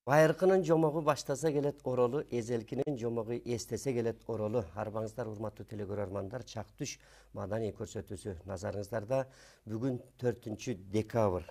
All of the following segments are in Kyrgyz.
Байыркынын жомогу баштаса келет оролу, эзелкинин жомогу эстесе келет оролу. Арбаңыздар, урматтуу телекөрөрмандар, Чак түш маданий көрсөтүүсү назарыңыздарда. Бүгүн 4 декабрь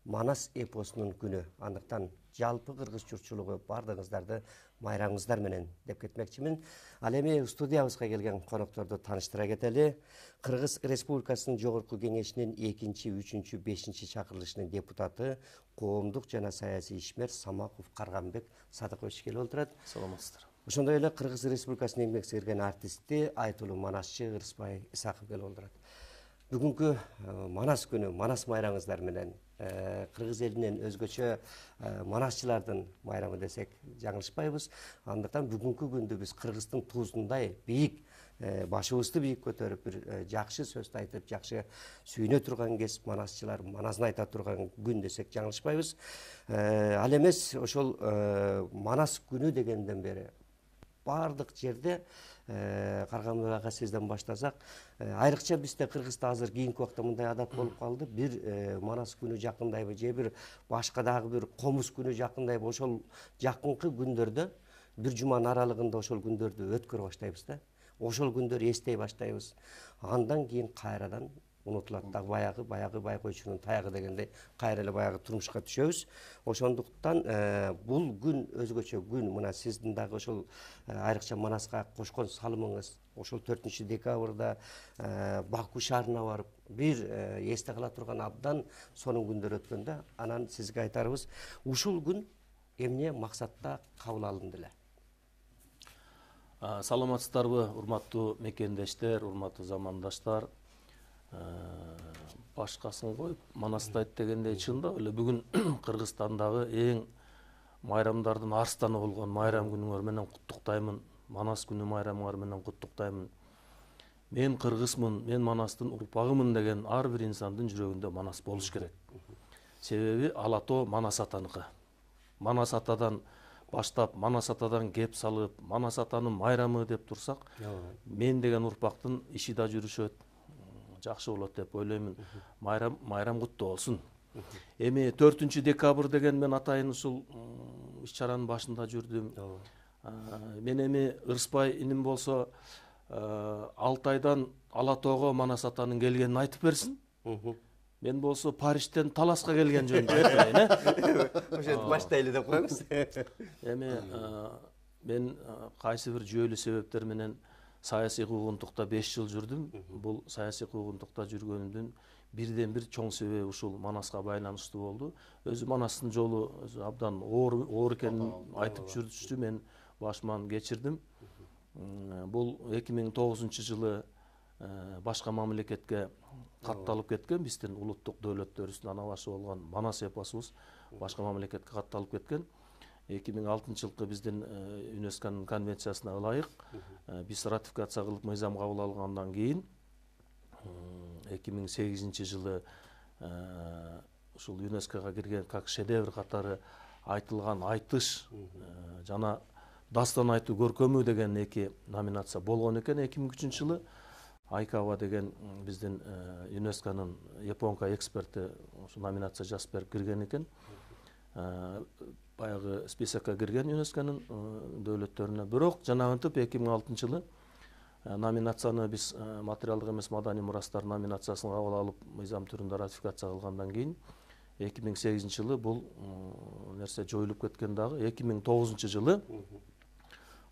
Манас эпосунун күнү. Андыктан жалпы кыргыз журтчулугу бардыгыңыздарды майрамыңыздар менен деп кетмекчимин. Ал эми студиябызга келген конокторду тааныштыра кетели. Кыргыз Республикасынын Жогорку Кеңешинин 2, 3, 5 чакырылышынын депутаты, коомдук жана саясий ишмер Самаков Карганбек Садыкович келип отурат. Саламатсыздар. Ошондой эле Кыргыз Республикасынын эмгек сіңирген артисти, айтулуу манасчы Ырысбай Исаков келип отурат. Бүгүнкү Манас күнү, Манас майрамыңыздар менен кыргыз элинен өзгөчө манасчылардын майрамы десек жаңылышпайбыз. Андыктан бүгүнкү күндү биз кыргыздын туусундай бийик, башыбызды бийик көтөрүп, бир жакшы сөздү айтып, жакшы сүйүнө турган кез манасчылар маназын айта турган күн десек жаңылышпайбыз. Ал эмес ошол Манас күнү дегенден бери бардык жерде Карганбек ага сизден баштасак, айрыкча бизде Кыргызда азыр кийинки убакта мындай адат болуп калды. Бир Манас күнү жакындайбы, же бир башка дагы бир комуз күнү жакындайбы, ошол жакынкы күндөрдө бир жуманын аралыгында ошол күндөрдү өткөрө баштайбыз да. Ошол күндөрдү эстей баштайбыз. Андан кийин кайрадан унутулат да, баягы бай койчунун таягы дегендей кайра эле баягы турмушка түшөбүз. Ошондуктан бул күн өзгөчө күн. Мына сиздин дагы ошол айрыкча Манаска кошкон салымыңыз, ошол 4 декабрда Баку шаарына барып, бир эсте кала турган абдан сонун күндөр өткөндө, анан сизге айтарыбыз, ушул күн эмне максатта кабыл алынды эле? Саламатсыздарбы, урматтуу мекендештер, урматтуу замандаштар. Башкасын коюп, Манасты айт дегендей чындап эле бүгүн Кыргызстандагы эң майрамдардын арстаны болгон майрам күнүңөр менен куттуктаймын. Манас күнү майрамыңар менен куттуктаймын. Мен кыргызмын, мен Манастын урпагымын деген ар бир инсандын жүрөгүндө Манас болуш керек. Себеби ала тоо Манас атаныкы. Манас атадан баштап, Манас атадан кеп салып, Манас атанын майрамы деп турсак, мен деген урпактын иши да жүрүшөт, жакшы болот деп ойлоймун. Майрам куттуу болсун. Эми 4 декабрь деген мен атайын ушул иш-чаранын башында жүрдүм. Мен эми Ырысбай иним болсо 6 айдан ала тоого Манас атанын келгенин айтып берсин. Мен болсо Парижден Таласка келген жөнүндө айтайын, Ошентип баштайлы деп коебуз. Эми мен кайсы бир жүйөлүү себептер менен саясий куугунтукта 5 жыл жүрдүм. Бул саясий куугунтукта жүргөнүмдүн бирден бир чоң себеби ушул Манаска байланыштуу болду. Өзү Манастын жолу абдан оор экенин айтып жүрүштү, мен башыман кечирдим. Бул 2009 жылы башка мамлекетке катталып кеткен, биздин улуттук дөөлөттөрүбүздүн ана башы болгон Манас эпосубуз башка мамлекетке катталып кеткен. 2006 жылкы биздин ЮНЕСКОнун конвенциясына ылайык биз ратификация кылып мыйзам кабыл алгандан кийин 2008 жылы ушул ЮНЕСКОга кирген как шедевр катары айтылган айтыш жана дастан айтуу көркөмү деген 2 номинация болгон экен. 2003 жылы Айкава деген биздин ЮНЕСКОнун японка эксперти ушу номинация жазып берип кирген экен. Баягы списокко кирген ЮНЕСКОнун дөөлөттөрүнө. Бирок жанагынтип 2006 жылы номинацияны биз материалдык эмес маданий мурастар номинациясын кабыл алып мыйзам түрүндө ратификация кылгандан кийин 2008 жылы бул нерсе жоюлуп кеткен дагы. 2009 жылы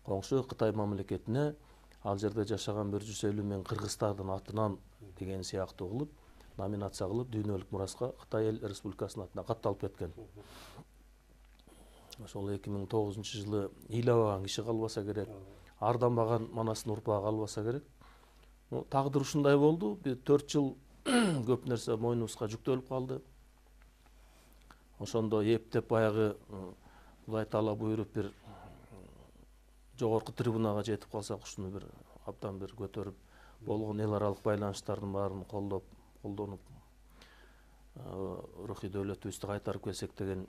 коңшу Кытай мамлекетине ал жерде жашаган 150 миң кыргыздардын атынан деген сыяктуу кылып номинация кылып дүйнөлүк мураска Кытай эл республикасынын атына катталып кеткен. Ошол 2009 жылы ыйлабаган киши калбаса керек, арданбаган Манастын урпагы калбаса керек. Тагдыр ушундай болду. 4 жыл көп нерсе мойнубузга жүктөлүп калды. Ошондо эптеп баягы Кудай таала буйруп бир жогорку трибунага жетип калсак, ушуну бир абдан бир көтөрүп болгон эл аралык байланыштардын баарын колдонуп рухий дөөлөтүбүздү кайтарып келсек деген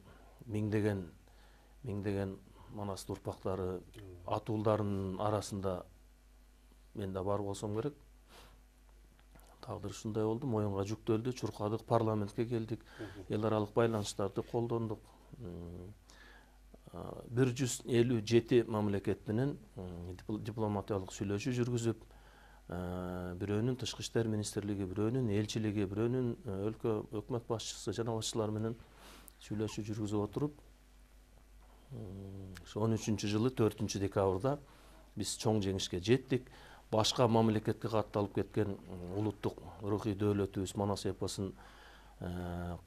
миңдеген Манастын урпактары атуулдарынын арасында мен да бар болсом керек. Тагдыр ушундай болду, моюнга жүктөлдү, чуркадык, парламентке келдик, эл аралык байланыштарды колдондук. 157 мамлекет менен дипломатиялык сүйлөшүү жүргүзүп, бирөөнүн тышкы иштер министрлиги, бирөөнүн элчилиги, бирөөнүн өлкө өкмөт башчысы жана башчылар менен сүйлөшүү жүргүзүп отуруп, 13-жылы 4-декабрда биз чоң жеңишке жеттик. Башка мамлекетке катталып кеткен улуттук рухий дөөлөтүбүз Манас эпосун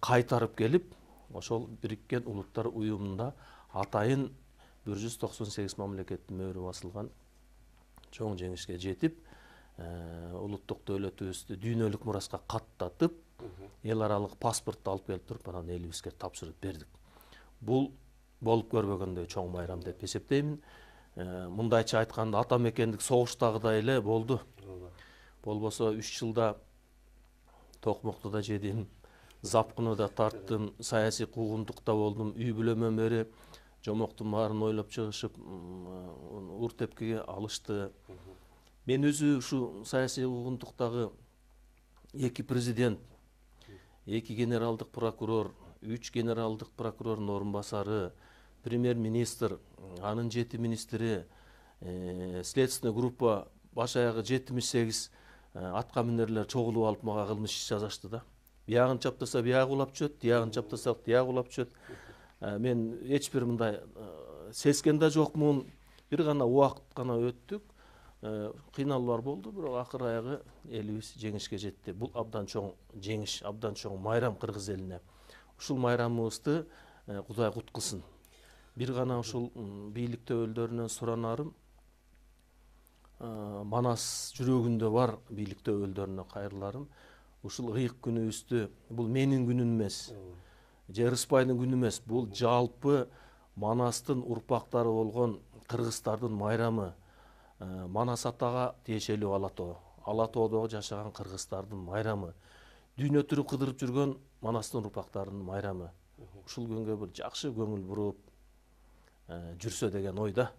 кайтарып келип, ошол Бириккен Улуттар Уюмунда атайын 198 мамлекеттин мөөрү басылган чоң жеңишке жетип, улуттук дөөлөтүбүздү дүйнөлүк мураска каттатып, эл аралык паспортту алып келип туруп, анан элибизге тапшырып бердик. Бул болуп көрбөгөндөй чоң майрам деп эсептеймин. Мындайча айтканда, ата мекендик согуштагыдай эле болду. Болбосо 3 жылда токмокто да жедим, запкыны да тарттым, саясий куугунтукта болдум. Үй бүлөмөн бери жомоктун баарын ойлоп чыгышып, Уртепкеге алышты. Мен өзү ушу саясий куугунтуктагы 2 президент, 2 генералдык прокурор, 3 генералдык прокурордун орун басары, премьер-министр, анын 7 министри, следственный группа баш аягы 78 атка минерлер чогулуп алып мага кылмыш иш жазышты да. Биягын чаптаса биягы улап түшөт, тиягын чаптаса тиягы улап түшөт. Мен эч бир мындай сескен да жокмун. Бир гана убакыт гана өттүк. Кыйналуулар болду, бирок акыр аягы элибиз жеңишке жетти. Бул абдан чоң жеңиш, абдан чоң майрам кыргыз элине. Ушул майрамыбызды Кудай кут кылсын. Бир гана ушул бийлик төбөлдөрүнөн суранарым, Манас жүрөгүндө бар бийлик төбөлдөрүнө кайрыларым. Ушул ыйык күнүбүздү, бул менин күнүм эмес, же Ырыспайдын күнү эмес, бул жалпы Манастын урпактары болгон кыргыздардын майрамы. Манас атага тиешелүү Алатоодогу жашаган кыргыздардын майрамы. Дүйнө түрү кыдырып жүргөн Манастын урпактарынын майрамы. Ушул күнгө бир жакшы көңүл буруп жүрсө деген ойда.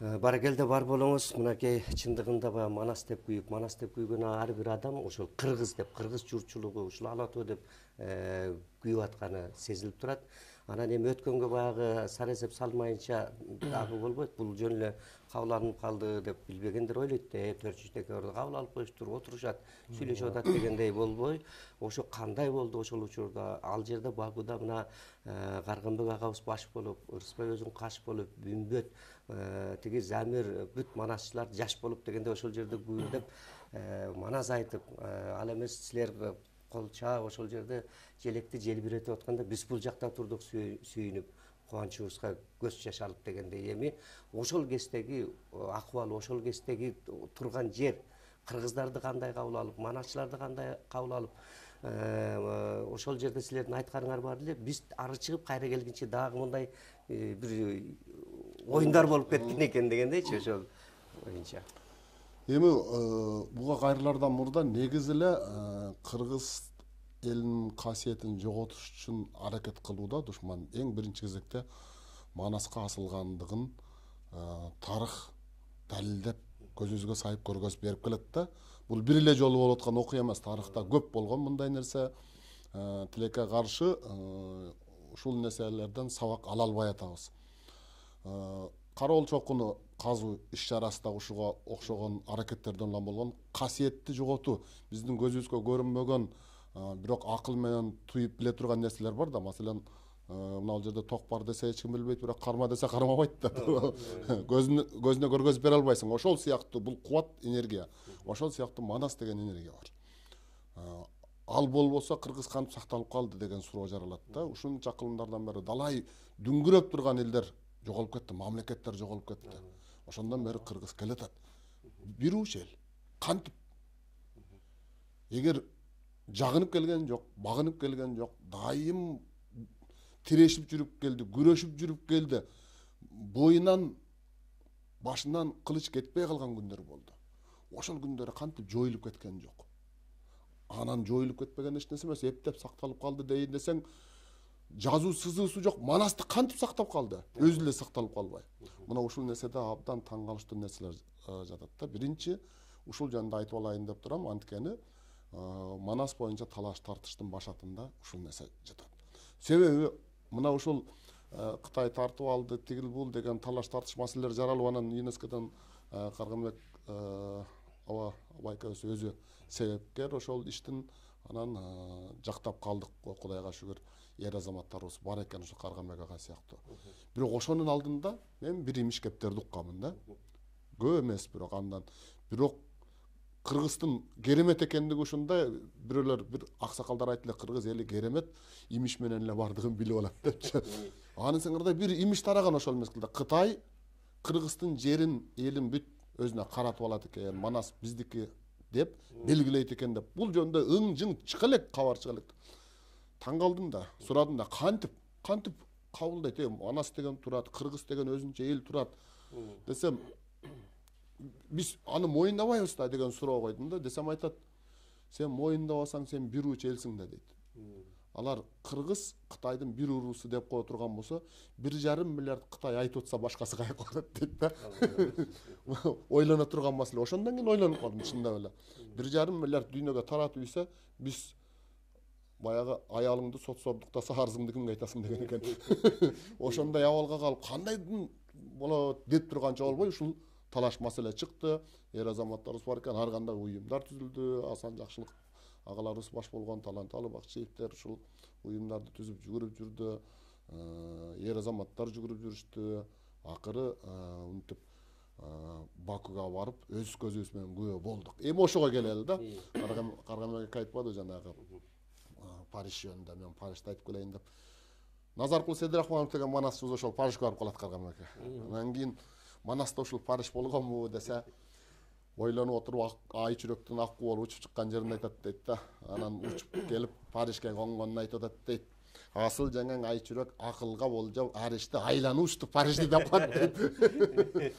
Баракелде бар болуңуз. Мынакей чындыгында баягы Манас деп күйгөн ар бир адам ошол кыргыз деп, кыргыз журтчулугу ушул Алатоо деп күйүп атканы сезилип турат. Анан эми өткөнгө баягы саресеп салмайынча дагы болбойт. Бул жөн эле кабыл алынып калды деп билбегендер ойлойт да, 4-декабрда кабыл алып коюштур, отурушат, сүйлөшүп атат дегендей болбой. Ошо кандай болду ошол учурда? Ал жерде Бакуда мына Каргамбек агабыз баш болуп, Ырыспай өзүң каш болуп, Бүмбөт, тиги Замир, бүт манасчылар жаш болуп дегенде ошол жерде гүлдеп, манас айтып, ал эмес силер колча ошол жерде желекти желбиретип атканда биз бул жакта турдук сүйүнүп, кубанычыбызга көз жаш алып дегендей. Эми ошол кездеги акыбал, ошол кездеги турган жер, кыргыздарды кандай кабыл алып, манасчыларды кандай кабыл алып, ошол жерде силердин айтканыңар бар эле. Биз ары чыгып кайра келгенче дагы мындай бир оюндар болуп кеткен экен дегендейчи ошол боюнча. Эми буга кайрылардан мурда негизи эле кыргыз элинин касиетин жоготуш үчүн аракет кылууда душман эң биринчи кезекте Манаска асылгандыгын тарых далилдеп көзүбүзгө сайып көргөзүп берип келет да. Бул бир эле жолу болуп аткан окуя эмес, тарыхта көп болгон мындай нерсе. Тилекке каршы ушул нерселерден сабак ала албай атабыз. Кароол чокуну казуу иш чарасы да ушуга окшогон аракеттерден улам болгон. Касиетти жоготуу биздин көзүбүзгө көрүнбөгөн, бирок акыл менен туюп биле турган нерселер бар да. Маселен, мына ал жерде ток бар десе эч ким билбейт, бирок карма десе кармабайт да. Көзүнө көргөзүп бере албайсың. Ошол сыяктуу бул кубат, энергия. Ошол сыяктуу Манас деген энергия бар. Ал болбосо кыргыз кантип сакталып калды деген суроо жаралат да. Ушунча кылымдардан бери далай дүңгүрөп турган элдер жоголуп кетти, мамлекеттер жоголуп кетти. Ошондон бери кыргыз келатат. Бир уч эл кантип? Эгер жагынып келген жок, багынып келген жок, дайым тирешип жүрүп келди, күрөшүп жүрүп келди. Боюнан, башынан кылыч кетпей калган күндөр болду. Ошол күндөр кантип жоюлуп кеткен жок. Анан жоюлуп кетпеген эч нерсе эмес, эптеп сакталып калды дейин десең, жазуу сызуусу жок. Манасты кантип сактап калды? Өзү эле сакталып калбай. Мына ушул нерседе абдан таң калыштуу нерселер жатат да. Биринчи ушул жөнүндө айтып алайын деп турам, анткени Манас боюнча талаш тартыштын башатында ушул нерсе жатат. Себеби мына ушул Кытай тартып алды, тигил бул деген талаш тартыш маселелер жаралып, анан ЮНЕСКОдан Каргамбек Абайкабыз өзү себепкер ошол иштин. Анан жактап калдык, Кудайга шүгүр, эр азаматтарыбыз бар экен ошо Каргамбек ага сыяктуу. Бирок ошонун алдында мен бир имиш кептерди укканмын да. Көп эмес, бирок андан бирок Кыргыздын керемет экендиги ушундай, бирөөлөр бир аксакалдар айтты, кыргыз эли керемет, имиш менен эле бардыгын билип алат депчи. Анын сыңырда бир имиш тараган ошол мезгилде. Кытай Кыргыздын жерин, элин бүт өзүнө каратып алат экен, Манас биздики деп белгилейт экен деп. Бул жөнүндө ың-жың чыга элек, кабар чыга элек. Таң калдым да, сурадым да, кантип кабылдайт, Манас деген турат, Кыргыз деген өзүнчө эл турат десем, биз аны моюндабайбыз да деген суроо койдум да. Десем айтат, сен моюндабасаң сен бир уч элсиң да дейт. Алар Кыргыз Кытайдын бир уруусу деп кое турган болсо, 1,5 миллиард Кытай айтып атса башкасы каяка барат дейт да. Ойлоно турган маселе. Ошондон кийин ойлонуп калдым чындап эле. 1,5 миллиард дүйнөгө таратып ийсе, биз баягы аялыңды сотсордуктаса арызыңды кимге айтасың деген экен. Ошондой абалга калып, кандайдын болот деп турганча болбой ушул талаш маселе чыкты. Эр азаматтарыбыз бар экен, ар кандай уюмдар түзүлдү. Асан Жакшылык агаларыбыз баш болгон Таланталы Бакчиевдер ушул уюмдарды түзүп жүгүрүп жүрдү. Эр азаматтар жүгүрүп жүрүштү. Акыры мынтип Бакуга барып өз көзүбүз менен күбө болдук. Эми ошого келели да. Каргамбек айтпады жанагы Париж жөнүндө, мен Парижди айтып келейин деп. Назаркул Седирахманов деген Манасыбыз ошол Парижге барып калат Каргамбекке. Анан кийин Манаста ушул Париж болгонбу десе, ойлонуп отуруп ай чүрөктүн ак болуп учуп чыккан жерин айтат дейт да. Анан учуп келип Парижге конгонун айтып атат дейт. Асыл жаңаң ай чүрөк акылга болжоп ар ишти айланып учту Парижди деп калат дейт.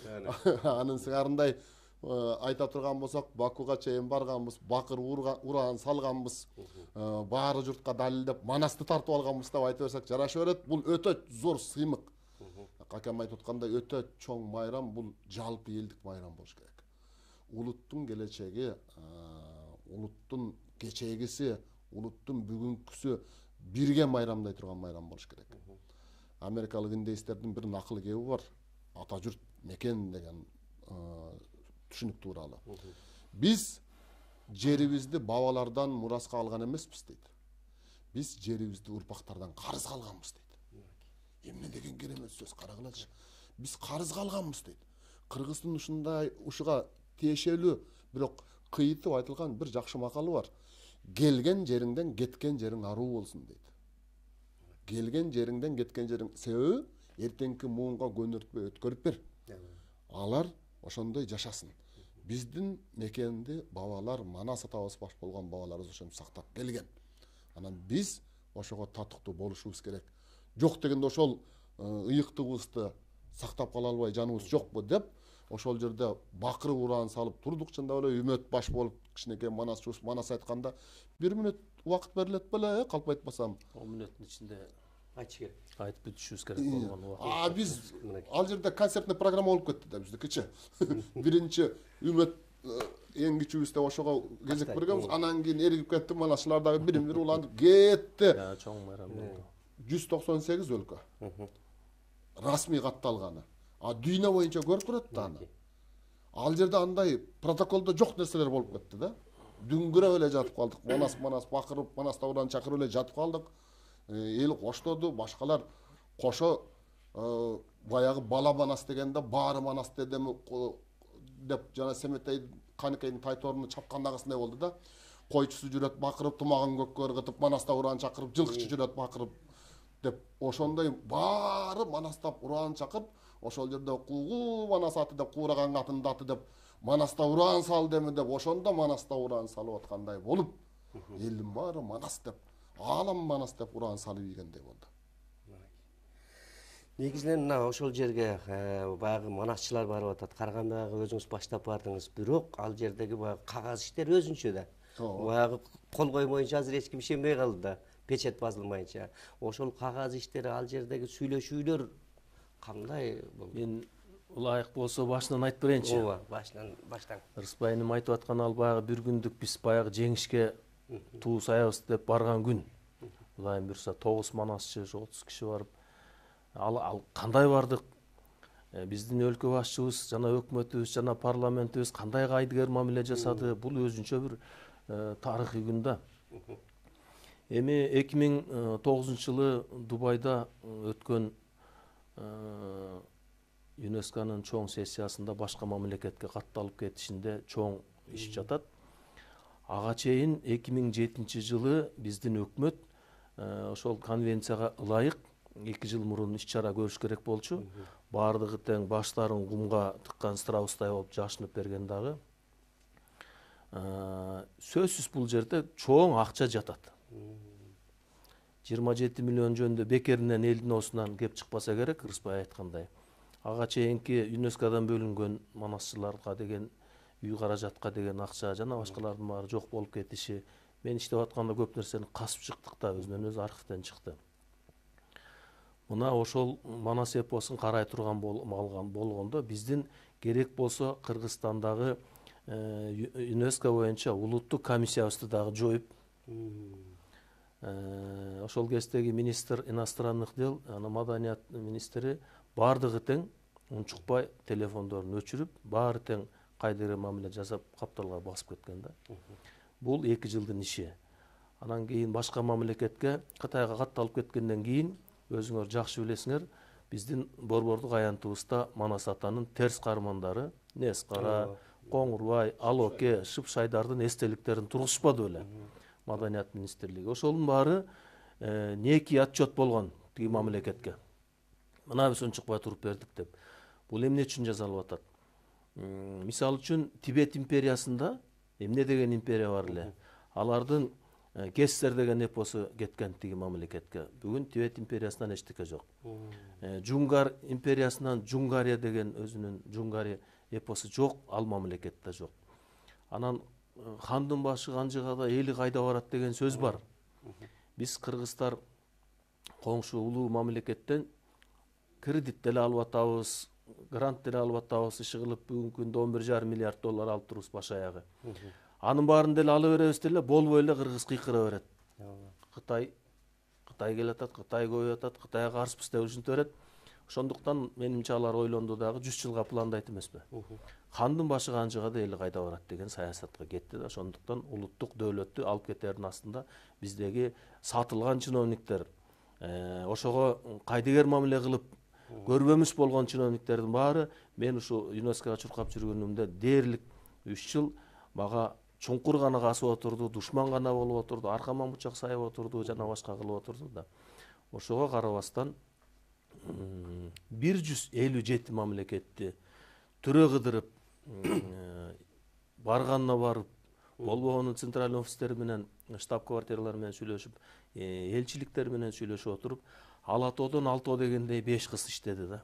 Анын сыңарындай айта турган болсок, Бакуга чейин барганбыз, бакыр уран салганбыз, баары журтка далилдеп Манасты тартып алганбыз деп айта берсек жараша берет. Бул өтө зор сыймык. Какам айтып аткандай өтө чоң майрам, бул жалпы элдик майрам болуш керек. Улуттун келечеги, улуттун кечегиси, улуттун бүгүнкүсү бирге майрамдай турган майрам болуш керек. Америкалык индейстердин бир накыл кеби бар. Ата журт мекен деген түшүнүк тууралуу. Биз жерибизди бабалардан мураска алган эмеспиз дейт. Биз жерибизди урпактардан карызга алганбыз дейт. Эмне деген керемет сөз, карагылачы. Биз карызга алганбыз дейт. Кыргыздын ушундай ушуга тиешелүү, бирок кыйытып айтылган бир жакшы макалы бар. Келген жериңден кеткен жериң аруу болсун дейт. Келген жериңден кеткен жериң себеби эртеңки муунга көнөртпөй өткөрүп бер. Алар ошондой жашасын. Биздин мекенди бабалар, Манас атабыз баш болгон бабаларыбыз ошентип сактап келген. Анан биз ошого татыктуу болушубуз керек. Жок дегенде ошол ыйыктыгыбызды сактап кала албай жаныбыз жокпу деп, ошол жерде бакырып ураан салып турдук. Чындап эле үмөт баш болуп кичинекей Манасчыбыз Манас айтканда 1 мүнөт убакыт берилет беле, калп айтпасам. 10 мүнөттүн ичинде айтыш керек. айтып бүтүшүбүз керек болгон убакыт. Биз ал жерде концертный программа болуп кетти да биздикичи. Биринчи үмөт эң кичүүбүз деп ошого кезек бергенбиз. Анан кийин эригип кетти, Манасчылар дагы бирин-бири улантып кетти. Чоң майрам болду. 198 өлкө. Расмий катталганы. Дүйнө боюнча көрүп турат да аны. Ал жерде андай протоколдо жок нерселер болуп кетти да. Дүңгүрөп эле жатып калдык. Манас бакырып, Манас Тавран чакырып эле жатып калдык. Эл коштоду, башкалар кошо баягы бала Манас дегенде баары Манас дедеми деп жана Семетей Каныкейдин тайторуну чапкандагысындай болду да. Койчусу жүрөт бакырып, тумагын көккө ыргытып, Манас Тавран чакырып, жылкычы жүрөт бакырып деп ошондой баары Манастап ураан чакырып, ошол жерде куугу Манас аты деп, куураган атын аты деп, Манаста ураан сал деми деп, ошондо Манаста ураан салып аткандай болуп, элдин баары Манас деп, аалам Манас деп ураан салып ийгендей болду. Негизинен мына ошол жерге баягы Манасчылар барып атат. Каргамбекке өзүңүз баштап бардыңыз, бирок ал жердеги баягы кагаз иштери өзүнчө да. Баягы кол коймоюнча азыр эч ким ишенбей калды да. Печет басылмайынча. Ошол кагаз иштери, ал жердеги сүйлөшүүлөр кандай болду? Мен ылайык болсо башынан айтып берейинчи. Ооба, баштан. Рыспай энимин айтып аткан ал баягы бир күндүк биз баягы жеңишке туу саябыз деп барган күн. Ылайым буюрса 9 манасчы, 30 киши барып Ал кандай бардык? Биздин өлкө башчыбыз жана өкмөтүбүз жана парламентибиз кандай кайдыгер мамиле жасады? Бул өзүнчө бир тарыхый күн да. Эми 2009 жылы Дубайда өткөн ЮНЕСКОнун чоң сессиясында башка мамлекетке катталып кетишинде чоң иш жатат. Ага чейин 2007 жылы биздин өкмөт ошол конвенцияга ылайык 2 жыл мурун иш-чара көрүш керек болчу. Бардыгы тең баштарын кумга тыккан страустай болуп жашынып берген дагы. Сөзсүз бул жерде чоң акча жатат. 27 миллион жөнүндө бекеринен элдин оосунан кеп чыкпаса керек, Кыргызбай айткандай. Ага чейинки ЮНЕСКОдан бөлүнгөн манасчыларга деген үй каражатка деген акча жана башкалардын баары жок болуп кетиши. Мен иштеп атканда көп нерсени касып чыктык да, өзүнөн өзү архивден чыкты. Мына ошол Манас эпосун карай турган болгондо биздин керек болсо Кыргызстандагы ЮНЕСКО боюнча улуттук комиссиябызды дагы жоюп, ошол кездеги министр иностранных дел, маданият министри бардыгы тең унчукпай телефондорун өчүрүп, баары тең кайдыгер мамиле жасап капталга басып кеткен да. Бул 2 жылдын иши. Анан кийин башка мамлекетке Кытайга катталып кеткенден кийин өзүңөр жакшы билесиңер, биздин борбордук аянтыбызда Манас атанын терс кармандары Нескара, Коңурбай, Алоке, Шыпшайдардын эстеликтерин тургузушпады беле Маданият министрлиги. Ошонун баары неки отчет болгон тиги мамлекетке. Мына биз унчукпай туруп бердик деп. Бул эмне үчүн жасалып атат? Мисалы үчүн Тибет империясында эмне деген империя бар эле? Алардын Кессер деген эпосу кеткен тиги мамлекетке. Бүгүн Тибет империясынан эчтеке жок. Жунгар империясынан Джунгария деген өзүнүн Джунгари эпосу жок, ал мамлекетте жок. Анан хандын башы канжыгада эли кайда барат деген сөз бар. Биз кыргыздар коңшу улуу мамлекеттен кредит деле алып атабыз, грант деле алып атабыз, иши кылып бүгүнкү күндө 11,5 миллиард доллар алып турубуз баш аягы. Анын баарын деле ала беребиз деле, болбой эле кыргыз кыйкыра берет. Кытай келатат, Кытай көбөйүп атат, Кытайга каршыбыз деп ушинте берет. Ошондуктан менимче алар ойлонду дагы 100 жылга пландайт эмеспи. Хандын башы канжыгада эли кайда барат деген саясатка кетти да. Ошондуктан улуттук дөөлөттү алып кетердин астында биздеги сатылган чиновниктер, ошого кайдыгер мамиле кылып көрбөмүш болгон чиновниктердин баары мен ушу ЮНЕСКОга чуркап жүргөнүмдө дээрлик 3 жыл мага чуңкур гана касып отурду, душман гана болуп отурду, аркаман бучак сайып отурду жана башка кылып отурду да. Ошого карабастан 157 мамлекетти түрө кыдырып, барганына барып, болбогону центральный офистер менен, штаб-квартиралар менен сүйлөшүп, элчиликтер менен сүйлөшүп отуруп, Алатоодон Алтоо дегендей 5 кыз иштеди да.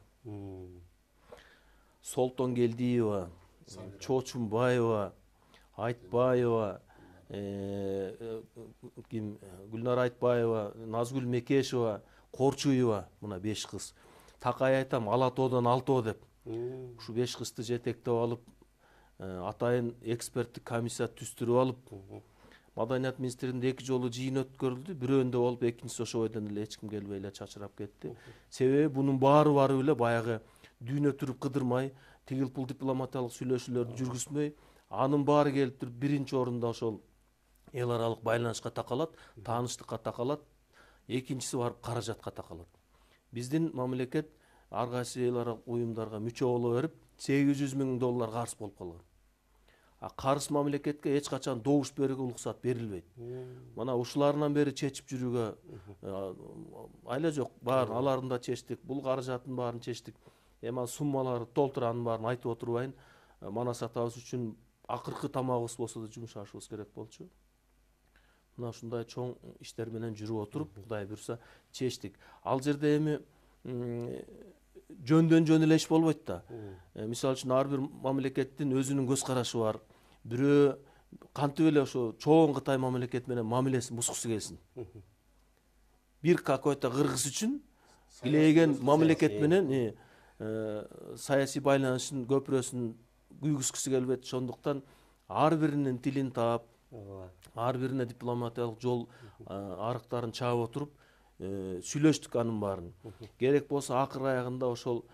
Солтонгелдиева, Чочумбаева, Айтбаева, Гүлнар Айтбаева, Назгүл Мекешева, Корчуева, мына 5 кыз. Такай айтам, Алатоодон Алтоо деп. Ушу 5 кызды жетектеп алып, атайын эксперттик комиссия түстүрүп алып, Маданият министринде 2 жолу жыйын өткөрүлдү. Бирөөндө болуп, экинчиси ошо бойдон эле эч ким келбей эле чачырап кетти. Себеби бунун баары барып эле баягы дүйнө түрүп кыдырмай, тигил пул дипломатиялык сүйлөшүүлөрдү жүргүзмөй, анын баары келип туруп биринчи орунда ошол эл аралык байланышка такалат, тааныштыкка такалат, экинчиси барып каражатка такалат. Биздин мамлекет ар кайсы эл аралык уюмдарга мүчө боло берип, 800 000 доллар карыз болуп калган. Карыз мамлекетке эч качан добуш берүүгө уруксат берилбейт. Мына ушуларынан бери чечип жүрүүгө айла жок. Баарын аларын да чечтик, бул каражаттын баарын чечтик. Эми суммалары толтуранын баарын айтып отурбайын. Манас атабыз үчүн акыркы тамагыбыз болсо да жумшашыбыз керек болчу. Мына ушундай чоң иштер менен жүрүп отуруп, Кудай буйрса чечтик. Ал жерде эми жөндөн жөн эле иш болбойт да. Мисалы үчүн ар бир мамлекеттин өзүнүн көз карашы бар. Бирөө кантип эле ошо чоң Кытай мамлекет менен мамилесин бузгусу келсин. Бир какой-то кыргыз үчүн килейген мамлекет менен саясий байланышын көпүрөсүн күйгүзгүсү келбейт. Ошондуктан ар биринин тилин таап, ар бирине дипломатиялык жол арыктарын чаап отуруп, сүйлөштүк анын баарын. Керек болсо акыр аягында ошол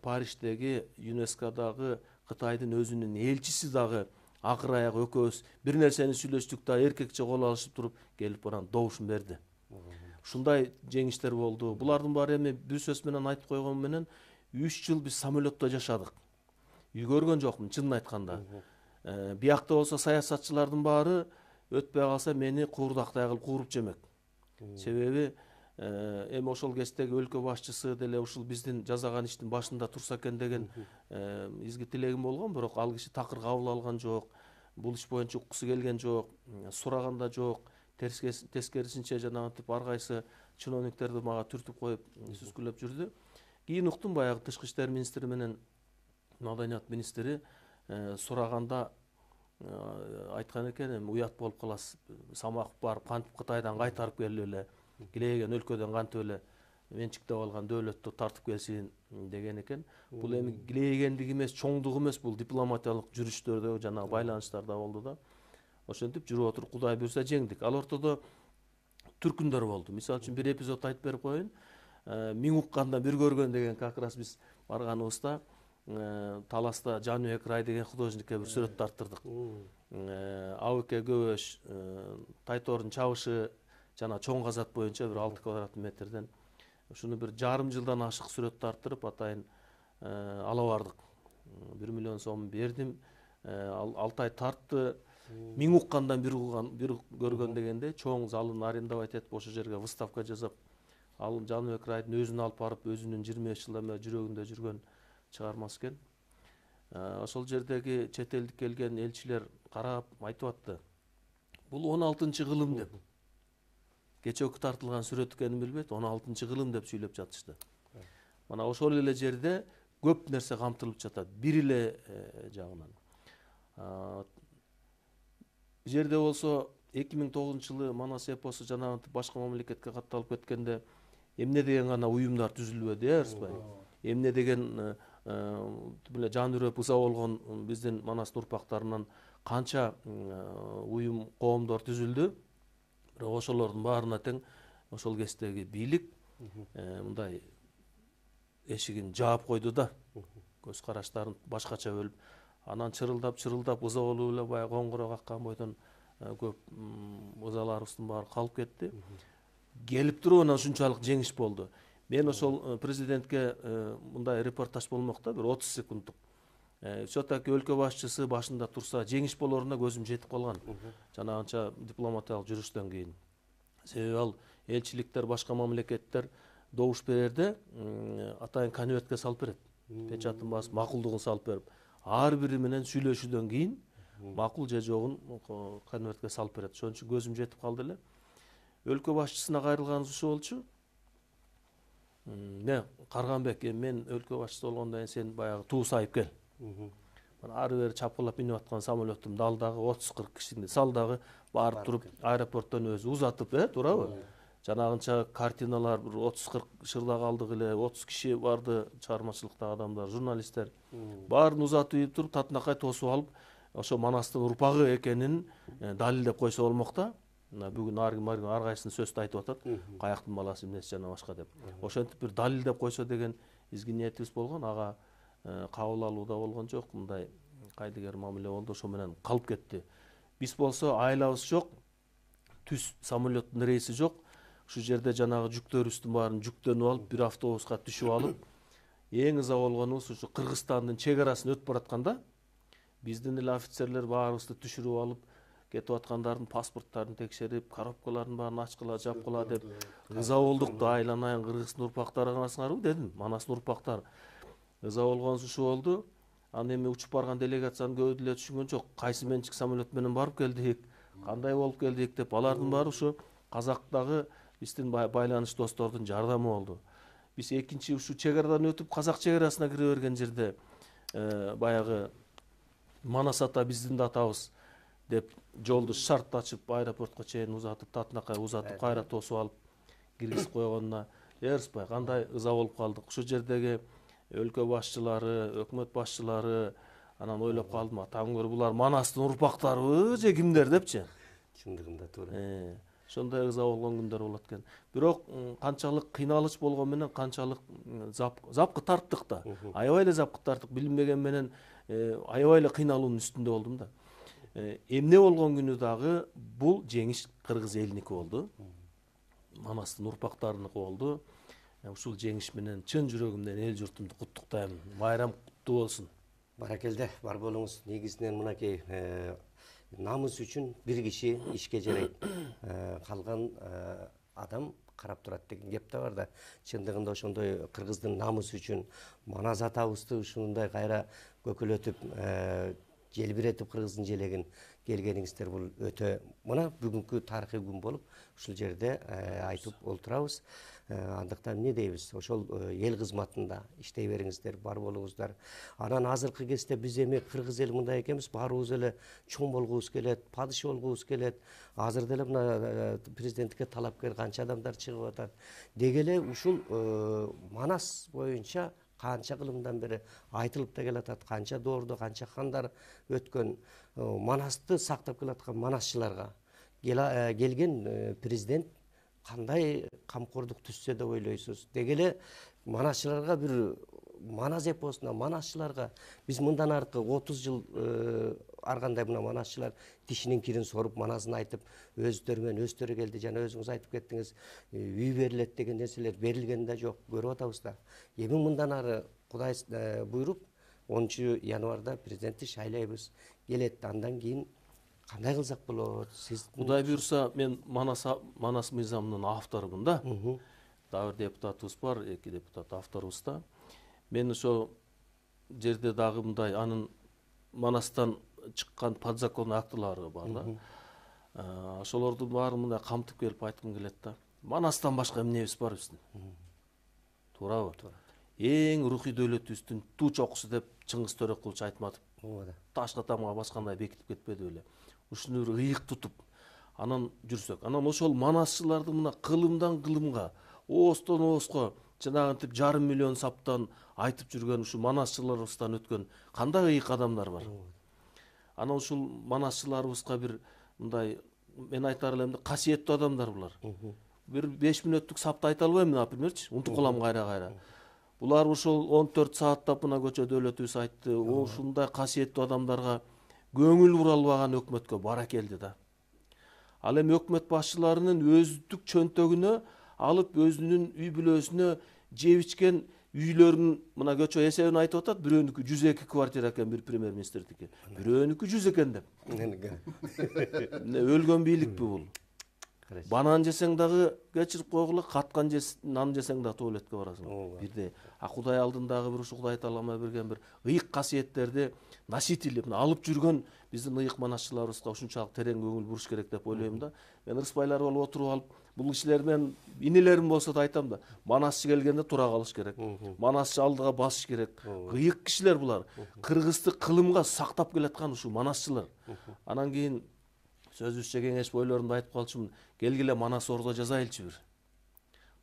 Париждеги ЮНЕСКОдагы Кытайдын өзүнүн элчиси дагы акыр аяк экөөбүз бир нерсени сүйлөштүк да эркекче кол алышып туруп келип анан добушун берди. Ушундай жеңиштер болду. Булардын баары эми бир сөз менен айтып койгон менен 3 жыл биз самолетто жашадык. Үй көргөн жокмун чынын айтканда. Биякта болсо саясатчылардын баары өтпөй калса мени куурдактай кылып кууруп жемек. Себеби эми ошол кездеги өлкө башчысы деле ушул биздин жасаган иштин башында турса экен деген изги тилегим болгон, бирок ал киши такыр кабыл алган жок. Бул иш боюнча уккусу келген жок, сураган да жок. Тескерисинче жанагынтип ар кайсы чиновниктерди мага түртүп коюп сүзгүлөп жүрдү. Кийин уктум баягы тышкы иштер министри менен маданият министри сураганда айткан экен, эми уят болуп каласыз. Самаков барып кантип Кытайдан кайтарып келип эле, килейген өлкөдөн кантип эле менчиктеп алган дөөлөттү тартып келсин деген экен. Бул эми килейгендик эмес, чоңдук эмес, бул дипломатиялык жүрүштөрдө жана байланыштарда болду да. Ошентип жүрүп отуруп Кудай буйрса жеңдик. Ал ортодо түркүндөр болду. Мисалы үчүн бир эпизод айтып берип коеюн. Миң уккандан бир көргөн деген как раз биз барганыбызда Таласта Жаныбек Рай деген художникке бир сүрөт тарттырдык. Абыке Көбөш, Тайтордун чабышы жана чоң казат боюнча бир 6 квадрат метрден ушуну бир жарым жылдан ашык сүрөт тарттырып атайын ала бардык. 1 миллион сом бердим. 6 ай тартты. Миң уккандан бир көргөн дегенде чоң залын арендовать этип ошол жерге выставка жасап, ал Жаныбек Райдын өзүн алып барып, өзүнүн 25 жылдан бери жүрөгүндө жүргөн чыгармасы экен. Ошол жердеги чет элдик келген элчилер карап айтып атты. Бул 16-кылым деп. Кечеки тартылган сүрөт экенин билбейт, 16-кылым деп сүйлөп жатышты. Мана ошол эле жерде көп нерсе камтылып жатат, бир эле жагынан. Жерде болсо 2009-жылы Манас эпосу жанагынтип башка мамлекетке катталып кеткенде эмне деген гана уюмдар түзүлбөдү, Арыспай? Эмне деген биле жан үрөп ыза болгон биздин Манастын урпактарынан канча уюм, коомдор түзүлдү. Бирок ошолордун баарына тең ошол кездеги бийлик мындай эшигин жаап койду да. Көз караштарын башкача бөлүп, анан чырылдап ыза болуп эле баягы коңгуроо каккан бойдон көп ызаларыбыздын баары калып кетти. Келип туруп анан ушунчалык жеңиш болду. Мен ошол президентке мындай репортаж болмок да, бир 30 секунддук. Все-таки өлкө башчысы башында турса жеңиш болоруна көзүм жетип калган. Жанагынча дипломатиялык жүрүштөн кийин. Себеби ал элчиликтер, башка мамлекеттер добуш берерде атайын конвертке салып берет. Печатын басып, макулдугун салып берип, ар бири менен сүйлөшүүдөн кийин макул же жогун конвертке салып берет. Ошон үчүн көзүм жетип калды эле. Өлкө башчысына кайрылганыбыз ушу болчу. Карганбек, мен өлкө башчысы болгондон кийин сен баягы туу сайып кел. Ары бери чапкылап минип аткан самолеттун далдагы 30-40 кишини салдагы барып туруп аэропорттон өзү узатып, туурабы? Жанагынча картиналар бир 30-40 шырда калдык эле, 30 киши барды, чыгармачылыктагы адамдар, журналисттер. Баарын узатып туруп татынакай тосуп алып, ошо Манастын урпагы экенин далилдеп койсо болмок да. Бүгүн ар кайсынын сөздү айтып атат. Каяктын баласы эмнеси жана башка деп. Ошентип бир далилдеп койсо деген изги ниетибиз болгон. Ага кабыл алууда болгон жок. Мындай кайдыгер мамиле болду, ошо менен калып кетти. Биз болсо айлабыз жок. Түз самолеттун рейси жок. Ушу жерде жанагы жүктөрүбүздүн баарын жүктөнүп алып, бир автобуска түшүп алып, эң ыза болгонубуз ушу Кыргызстандын чек арасын өтүп баратканда биздин эле офицерлер баарыбызды түшүрүп алып, кетип аткандардын паспорттарын текшерип, коробкалардын баарын ачкыла, жапкыла деп ыза болдук да. Айланайын Кыргыздын урпактары каласыңарбы дедим. Манастын урпактары. Ыза болгонубуз ушу болду. Анан эми учуп барган делегациянын көбү деле түшүнгөн жок. Кайсы менчик самолет менен барып келдик, кандай болуп келдик деп. Алардын баары ушу Казактагы биздин байланыш достордун жардамы болду. Биз экинчи ушу чек арадан өтүп Казак чек арасына кире берген жерде баягы Манас ата биздин да атабыз деп жолду шарт ачып аэропортко чейин узатып, татынакай узатып, кайра тосуп алып киргизип койгонуна Эрспай кандай ыза болуп калдык. Ушул жердеги өлкө башчылары, өкмөт башчылары анан ойлоп калдым, атам көрүп булар Манастын урпактарыбы же кимдер депчи. Чындыгында туура. ошондой ыза болгон күндөр болот экен. Бирок канчалык кыйналыш болгон менен канчалык запкы тарттык да. Аябай эле запкы тарттык, билинбеген менен аябай эле кыйналуунун үстүндө болдум да. Эмне болгон күнү дагы бул жеңиш кыргыз элиники болду. Манастын урпактарыныкы болду. Ушул жеңиш менен чын жүрөгүмдөн эл журтумду куттуктайм. Майрам куттуу болсун. Баракелде, бар болуңуз. Негизинен мынакей намыс үчүн бир киши ишке жарайт. Калган адам карап турат деген кеп да бар да. Чындыгында ошондой кыргыздын намысы үчүн Манас атабызды ушундай кайра көкөлөтүп, желбиретип кыргыздын желегин келгениңиздер бул өтө мына бүгүнкү тарыхый күн болуп ушул жерде айтып олтурабыз. Андыктан эмне дейбиз? Ошол эл кызматында иштей бериңиздер, бар болуңуздар. Анан азыркы кезде биз эми кыргыз эл мындай экенбиз, баарыбыз эле чоң болгубуз келет, падыша болгубуз келет. Азыр деле мына президенттикке талапкер канча адамдар чыгып атат. Деги эле ушул Манас боюнча канча кылымдан бери айтылып да келатат, канча доордо канча хандар өткөн. Манасты сактап келаткан манасчыларга келген президент кандай камкордук түссө деп ойлойсуз? Деги эле манасчыларга бир Манас эпосуна, манасчыларга биз мындан аркы 30 жыл ар кандай мына манасчылар тишинин кирин соруп манасын айтып, өздөрү келди, жана өзүңүз айтып кеттиңиз, үй берилет деген нерселер берилген да жок, көрүп атабыз да. Эми мындан ары Кудай буйруп 10 январда президентти шайлайбыз. Келет, андан кийин кандай кылсак болот? Сиз Кудай буйруса, мен Манас мыйзамынын авторумун да. Дагы бир депутатыбыз бар, 2 депутат авторубуз да. Мен ошо жерде дагы мындай анын Манастан чыккан подзакон актылары бар да. Ошолордун баарын мындай камтып келип айткым келет да. Манастан башка эмнебиз бар биздин? Туурабы? Эң рухий дөөлөтүбүздүн туу чокусу деп Чыңгыз Төрөкулович айтматып. Ташка тамга баскандай бекитип кетпеди беле. Ушуну бир ыйык тутуп анан жүрсөк. Анан ошол манасчыларды мына кылымдан кылымга, оостон ооска жанагынтип 500 миллион саптан айтып жүргөн ушу манасчыларыбыздан өткөн кандай ыйык адамдар бар. Анан ушул манасчыларыбызга бир мындай мен айтар элем да касиеттүү адамдар булар. Бир 5 мүнөттүк сапты айта албайм, напримерчи, унутуп калам кайра-кайра. Булар ушул 14 сааттап мына көчө дөөлөтүбүз айтты. Ушундай касиеттүү адамдарга көңүл бура албаган өкмөткө баракелди да. Ал эми өкмөт башчыларынын өздүк чөнтөгүнө алып өзүнүн үй бүлөсүнө жеп ичкен үйлөрүнүн мына көчө эсебин айтып атат. Бирөөнүкү 102 квартира экен, бир премьер-министрдики. Бирөөнүкү 100 экен деп. Өлгөн бийликпи бул? Банан жесең дагы кечирип койгула, каткан нан жесең дагы туалетке барасың. Бирде Кудай алдындагы бир ушу Кудай таалама берген бир ыйык касиеттерди носитель алып жүргөн биздин ыйык манасчыларыбызга ушунчалык терең көңүл буруш керек деп ойлойм да. Мен ырысбайлар болуп отуруп алып, бул кишилер менен инелерим болсо да айтам да, манасчы келгенде тура калыш керек. Манасчы алдыга басыш керек. Ыйык кишилер булар. Кыргызды кылымга сактап келаткан ушул манасчылар. Анан кийин сөзүбүзчө кеңеш бойлорунда айтып калчумун. Келгиле Манас Ордо жазайлычы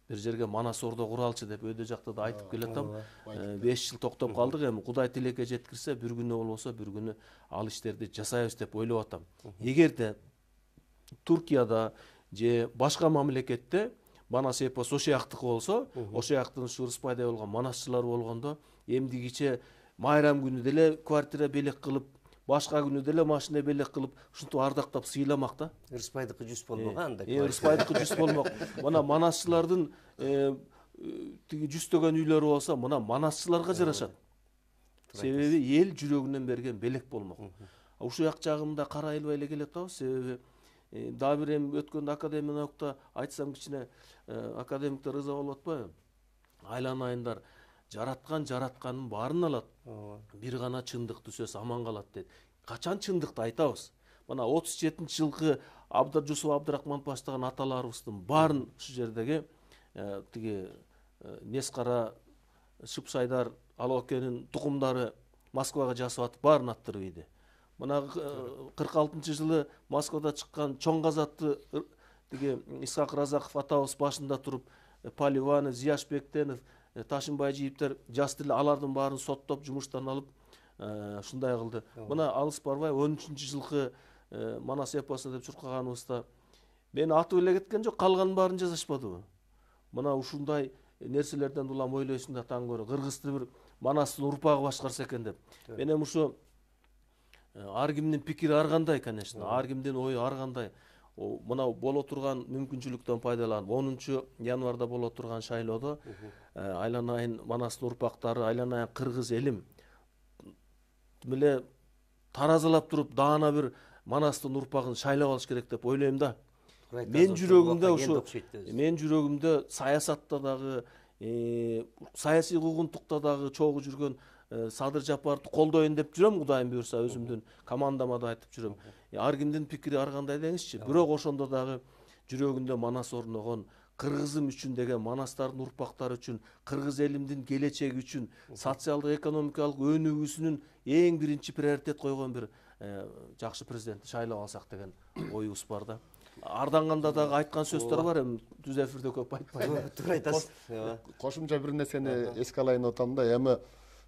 бир жерге Манас Ордо куралчы деп өйдө жакта да айтып келатам. 5 жыл токтоп калдык, эми Кудай тилекке жеткирсе бир күнү болбосо бир күнү ал иштерди жасайбыз деп ойлоп атам. Эгерде Туркияда же башка мамлекетте Манас эпос ошояктыкы болсо, ошояктын ушу Ырыспайдай болгон манасчылар болгондо эмдигиче майрам күнү деле квартира белек кылып, башка күнү деле машина белек кылып, ушинтип ардактап сыйламак да. Ырыспайдыкы 100 болмок анда. Ырыспайдыкы 100 болмок. Мына манасчылардын тиги 100төгөн үйлөрү болсо, мына манасчыларга жарашат. Себеби эл жүрөгүнөн берген белек болмок. Ушул як жагында карайлбай эле келе атабыз, себеби дагы бир эми өткөндө академия наукта айтсам кичине академиктер ырза болуп атпайбы? Айланайындар, жаратканын баарын алат. Бир гана чындыкты сөз аман калат дейт. Качан чындыкты айтабыз? Мына 37-жылкы Жусуп Абдрахманов баштаган аталарыбыздын баарын ушу жердеги тиги Нескара, Шыпшайдар, Алокенин тукумдары Москвага жасап атып баарын аттырып ийди. Мына 46-жылы Москвада чыккан чоң казатты тиги Исхак Разаков атабыз башында туруп, Поливанов, Зияшбектенов, Ташынбай Жийиптер жас деле алардын баарын соттоп, жумуштан алып, ушундай кылды. Мына алыс барбай 13-жылкы Манас эпосу деп чуркаганыбызда Мени атып эле кеткен жок, калганын баарын жасашпадыбы? Мына ушундай нерселерден улам ойлойсуң да таң көрө, Кыргызды бир Манастын урпагы башкарса экен деп. Мен эми ушу ар кимдин пикири ар кандай, конечно, ар кимдин ою ар кандай. Мына боло турган мүмкүнчүлүктөн пайдаланып 10 январда боло турган шайлоодо айланайын Манастын урпактары, айланайын кыргыз элим меле таразалап туруп даана бир Манастын урпагын шайлап алыш керек деп ойлойм да. Мен жүрөгүмдө саясатта дагы, саясий куугунтукта дагы чогуу жүргөн Садыр Жапаровду колдойн деп жүрөм, Кудайым буйрса, өзүмдүн командама да айтып жүрөм. Ар кимдин пикири ар кандай деңизчи. Бирок ошондо дагы жүрөгүндө Манас орногон, кыргызым үчүн деген, манастардын урпактары үчүн, кыргыз элимдин келечеги үчүн, социалдык экономикалык өнүгүүсүнүн эң биринчи приоритет койгон бир жакшы президентти шайлап алсак деген оюбуз бар да. Арданганда дагы айткан сөздөр бар, эми түз эфирде көп айтпайм. Туура айтасыз. Кошумча бир нерсени эске алайын деп атам да, эми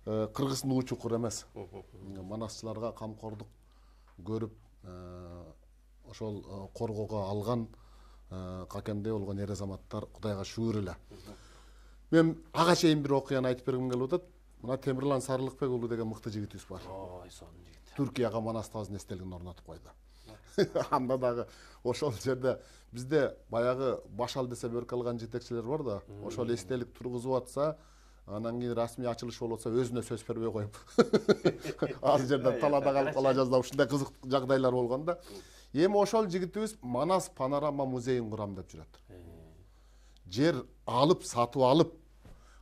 Кыргыздын уу чукур эмес. Манасчыларга камкордук көрүп, ошол коргоого алган какендей болгон эр азаматтар Кудайга шүгүр эле. Мен ага чейин бир окуяны айтып бергим келип атат. Мына Темирлан Сарылыкбек уулу деген мыкты жигитибиз бар. Ой, сонун жигит. Түркияга Манас таасынын эстелигин орнотуп койду. Анда дагы ошол жерде бизде баягы Башал десе бөрк алган жетекчилер бар да, ошол эстелик тургузуп атса, анан кийин расмий ачылыш болуп атса өзүнө сөз бербей коюп ал жерден талаада калып кала жаздап ушундай кызык жагдайлар болгон да. Эми ошол жигитибиз Манас панорама музейин курам деп жүрөт. Жер алып, сатып алып,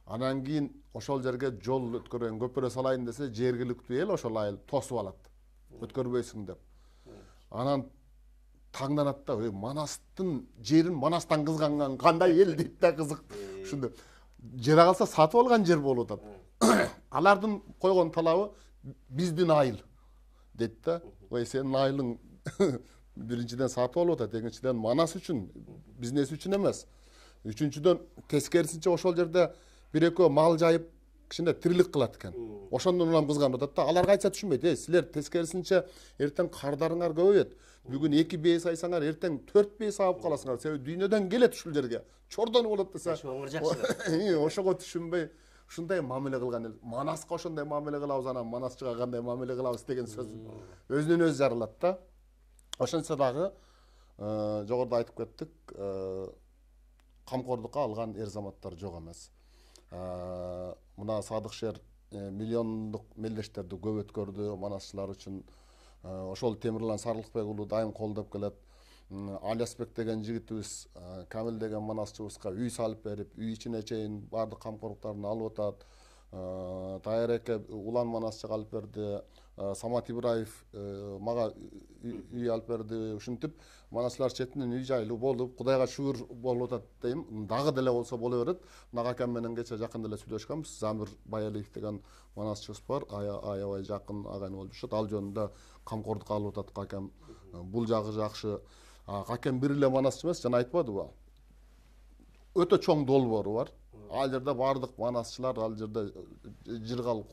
анан кийин ошол жерге жол өткөрөйүн, көпүрө салайын десе, жергиликтүү эл ошол айыл тосуп алат. Өткөрбөйсүң деп. Анан таңданат да, Манастын жерин Манастан кызганган кандай эл дейт да, кызык. Ушундай жер калса сатып алган жер болуп атат. Алардын койгон талабы биздин айыл дейт да. Ой, сенин айылың биринчиден сатып алып атат, экинчиден Манас үчүн, бизнес үчүн эмес. Үчүнчүдөн тескерисинче ошол жерде бир экөө мал жайып кичине тирилик кылат экен. Ошондон улам кызганып атат да. Аларга айтса түшүнбөйт. Силер тескерисинче эртең кардарыңар көбөйөт. Бүгүн 2 бей сайсаңар, эртең 4 бей саап каласыңар. Себеби дүйнөдөн келет ушул жерге. Чордон болот десе. Ошого түшүнбөй ушундай мамиле кылган эл. Манаска ошондой мамиле кылабыз, анан Манасчыга кандай мамиле кылабыз деген сөз өзүнөн өзү жарылат да. Ошончо дагы жогоруда айтып кеттик, камкордукка алган эр азаматтар жок эмес. Мына Садыкшер миллиондук мелдештерди көп өткөрдү Манасчылар үчүн. Ошол Темирлан Сарылыкбек уулу дайым колдоп келет. Алиасбек деген жигитибиз, Камил деген манасчыбызга үй салып берип, үй ичине чейин баардык камкорлуктарын алып атат. Тайреке улан манасчыга алып берди. Самат Ибраев мага үй алып берди. Ушинтип Манасчылар четинен үй жайлуу болуп, Кудайга шүгүр болуп атат дейм. Дагы деле болсо боло берет. Нагакем менен кече жакын деле сүйлөшкөнбүз. Замир Баялиев деген манасчыбыз бар. Аябай жакын агайын болуп жүрүшөт. Ал жөнүндө камкордукка алып атат какем. Бул жагы жакшы. Какем бир эле манасчы эмес, жана айтпадыбы? Өтө чоң долбоору бар. Ал жерде бардык манасчылар, ал жерде жыргап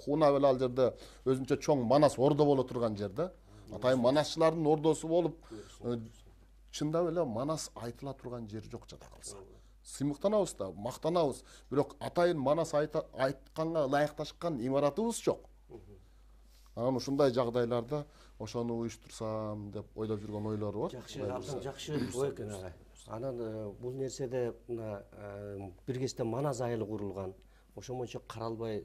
куунап эле ал жерде өзүнчө чоң Манас ордо боло турган жерде. Атайын манасчылардын ордосу болуп, чындап эле Манас айтыла турган жер жок жада калса. Сыймыктанабыз да, мактанабыз. Бирок атайын Манас айтканга ылайыкташкан имаратыбыз жок. Анан ушундай жагдайларда ошону уюштурсам деп ойлоп жүргөн ойлору бар. Жакшы ой экен агай. Анан бул нерседе мына бир кезде Манас айылы курулган. Ошомончо каралбай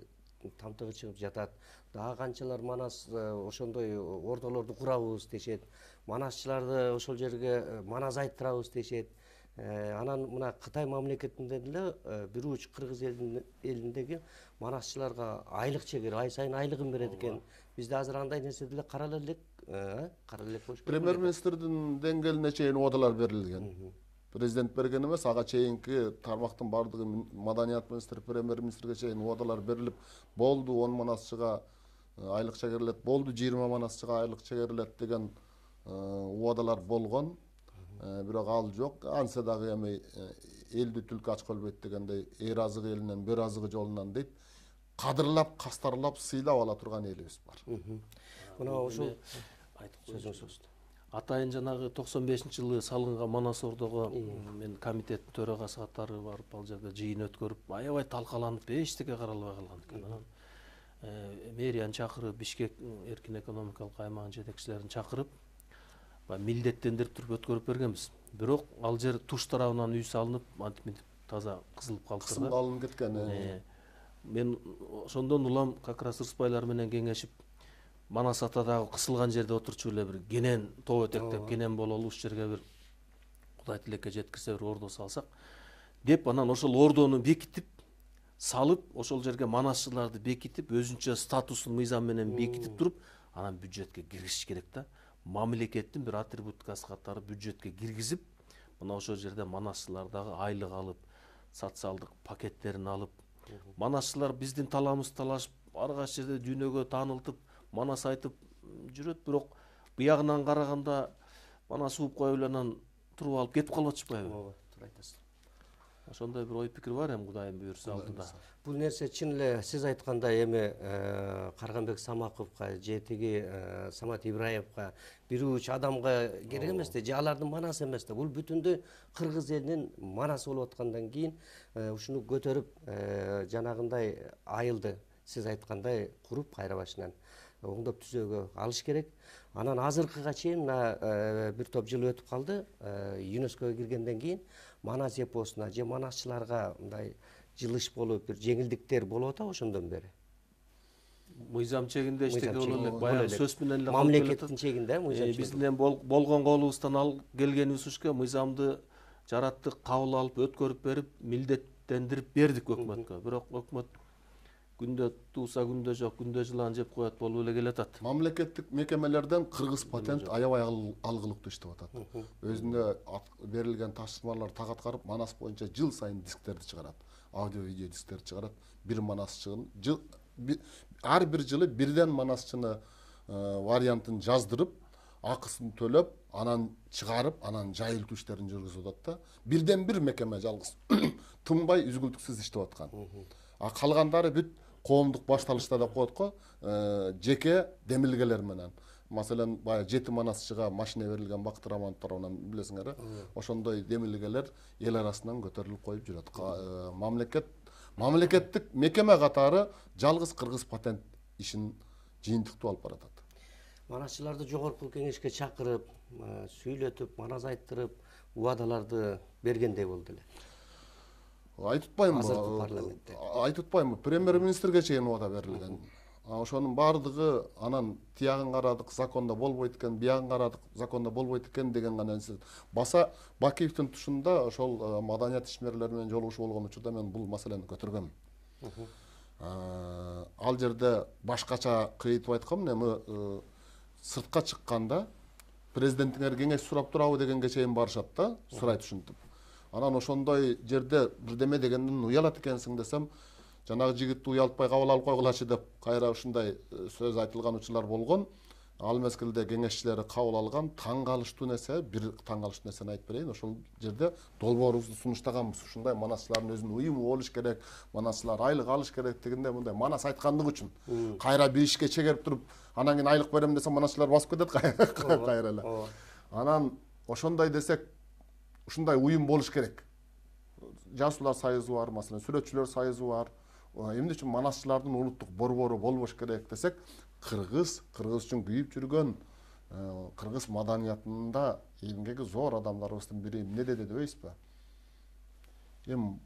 тамтыгы чыгып жатат. Дагы канчалар Манас ошондой ордолорду курабыз дешет. Манасчыларды ошол жерге Манас айттырабыз дешет. Анан мына Кытай мамлекетинде деле бир уч кыргыз элиндеги манасчыларга айлык чегер, ай сайын айлыгын берет экен. Бизде азыр андай нерсе деле карала элек болуш керек. Премьер-министрдин деңгээлине чейин одалар берилген. Президент берген эмес, ага чейинки тармактын бардыгы маданият министри, премьер-министрге чейин одалар берилип, болду 10 манасчыга айлык чегерилет, болду 20 манасчыга айлык чегерилет деген одалар болгон. Бирок ал жок. Анса дагы эми элди түлкү ач көлбөйт дегендей, эр азыгы элинен бөр азыгы жолунан дейт. Кадырлап, кастарлап, сыйлап ала турган элибиз бар. Мына ошол айтып сөзүңүз. Атайын жанагы 95-жылы салынган Манас ордого мен комитеттин төрагасы катары барып ал жерде жыйын өткөрүп, аябай талкаланып, эчтеке каралбай калган экен. Анан мэрияны чакырып, Бишкек эркин экономикалык аймагынын жетекчилерин чакырып, милдеттендирип туруп өткөрүп бергенбиз. Бирок ал жер туш тарабынан үй салынып, антип таза кызылып калыптыр да. Кысымга алынып кеткен. Мен ошондон улам как раз ырысбайлар менен кеңешип, Манас атадагы кысылган жерде отурчу эле бир кенен тоо этектеп кенен бололу, ушул жерге бир Кудай тилекке жеткирсе бир ордо салсак деп, анан ошол ордону бекитип салып, ошол жерге манасчыларды бекитип, өзүнчө статусун мыйзам менен бекитип туруп, анан бюджетке киргизиш керек да. Мамлекеттин бир атрибуткасы катары бюджетке киргизип, мына ошол жерде манасчылар дагы айлык алып, социалдык пакеттерин алып, манасчылар биздин талабыбызды талашып, ар кайсы жерде дүйнөгө таанылтып, Манас айтып жүрөт, бирок буягынан караганда Манас ууп коюп эле анан туруп алып кетип калып атышпайбы? Ооба, туура айтасыз. Ошондой бир ой пикир бар Кудайым буйрса алдыда. Бул нерсе чын эле сиз айткандай эми Карганбек Самаковго же тиги Самат Ибраевго бир уч адамга керек эмес да, же алардын манасы эмес да. Бул бүтүндөй кыргыз элинин манасы болуп аткандан кийин ушуну көтөрүп жанагындай айылды сиз айткандай куруп кайра башынан оңдоп түзөөгө алыш керек. Анан азыркыга чейин бир топ жыл өтүп калды. ЮНЕСКОго киргенден кийин Манас эпосуна же манасчыларга мындай жылыш болуп, бир жеңилдиктер болуп атабы ошондон бери? Мыйзам чегинде эчтеке боло элек, баягы сөз менен эле мамлекеттин чегинде мыйзам. Биздин болгон колубуздан ал келгенибиз ушке мыйзамды жараттык, кабыл алып, өткөрүп берип, милдеттендирип бердик өкмөткө. Бирок өкмөт күндө тууса күндө жок, күндө жылан жеп коет болуп эле келатат. Мамлекеттик мекемелерден кыргыз патент аябай алгылыктуу иштеп атат. Өзүнө берилген тапшырмаларды так аткарып, Манас боюнча жыл сайын дисктерди чыгарат. Аудио видео дисктерди чыгарат. Бир манасчыны ар бир жылы бирден манасчыны вариантын жаздырып, акысын төлөп, анан чыгарып, анан жайылтуу иштерин жүргүзүп атат да. Бирден бир мекеме жалгыз тынбай үзгүлтүксүз иштеп аткан. А калгандары бүт коомдук башталышта деп коет го, жеке демилгелер менен. Маселен, баягы 7 манасчыга машина берилген Бакыт Раманов тарабынан билесиңер, ошондой демилгелер эл арасынан көтөрүлүп коюп жүрөт. Мамлекеттик мекеме катары жалгыз кыргыз патент ишин жыйынтыктуу алып баратат. Манасчыларды жогорку кеңешке чакырып, сүйлөтүп, манас айттырып, убадаларды бергендей болду эле. Айтытпайм, премьер-министрге чейин убада берилген. Ошонун баардыгы анан тиягын карадык, закондо болбойт экен, биягын карадык, закондо болбойт экен деген гана нерсе. Баса Бакиевдин тушунда ошол маданият ишмерлери менен жолугушуу болгон учурда мен бул маселени көтөргөм. Ал жерде башкача кыйтып айткам, эми сыртка чыкканда президентиңер кеңеш сурап турабы дегенге чейин барышат да, сурайт ушинтип. Анан ошондой жерде бирдеме дегенден уялат экенсиң десем, жанагы жигитти уялтпай кабыл алып койгулачы деп кайра ушундай сөз айтылган учурлар болгон. Ал мезгилде кеңешчилери кабыл алган таң калыштуу нерсе, бир таң калыштуу нерсени айтып берейин. Ошол жерде долбоорубузду сунуштаганбыз. Ушундай манасчылардын өзүнүн уюму болуш керек, манасчылар айлык алыш керек дегенде мындай манас айткандык үчүн. Кайра бир ишке чегерип туруп, анан кийин айлык берем десе манасчылар басып кетет кайра эле. Анан ошондой десек, ушундай уюм болуш керек. Жазуучулар союзу бар, маселен, сүрөтчүлөр союзу бар. Эмне үчүн манасчылардын улуттук борбору болбош керек десек, кыргыз үчүн күйүп жүргөн кыргыз маданиятында эмгеги зор адамдарыбыздын бири эмне деди дебейсизби? Эми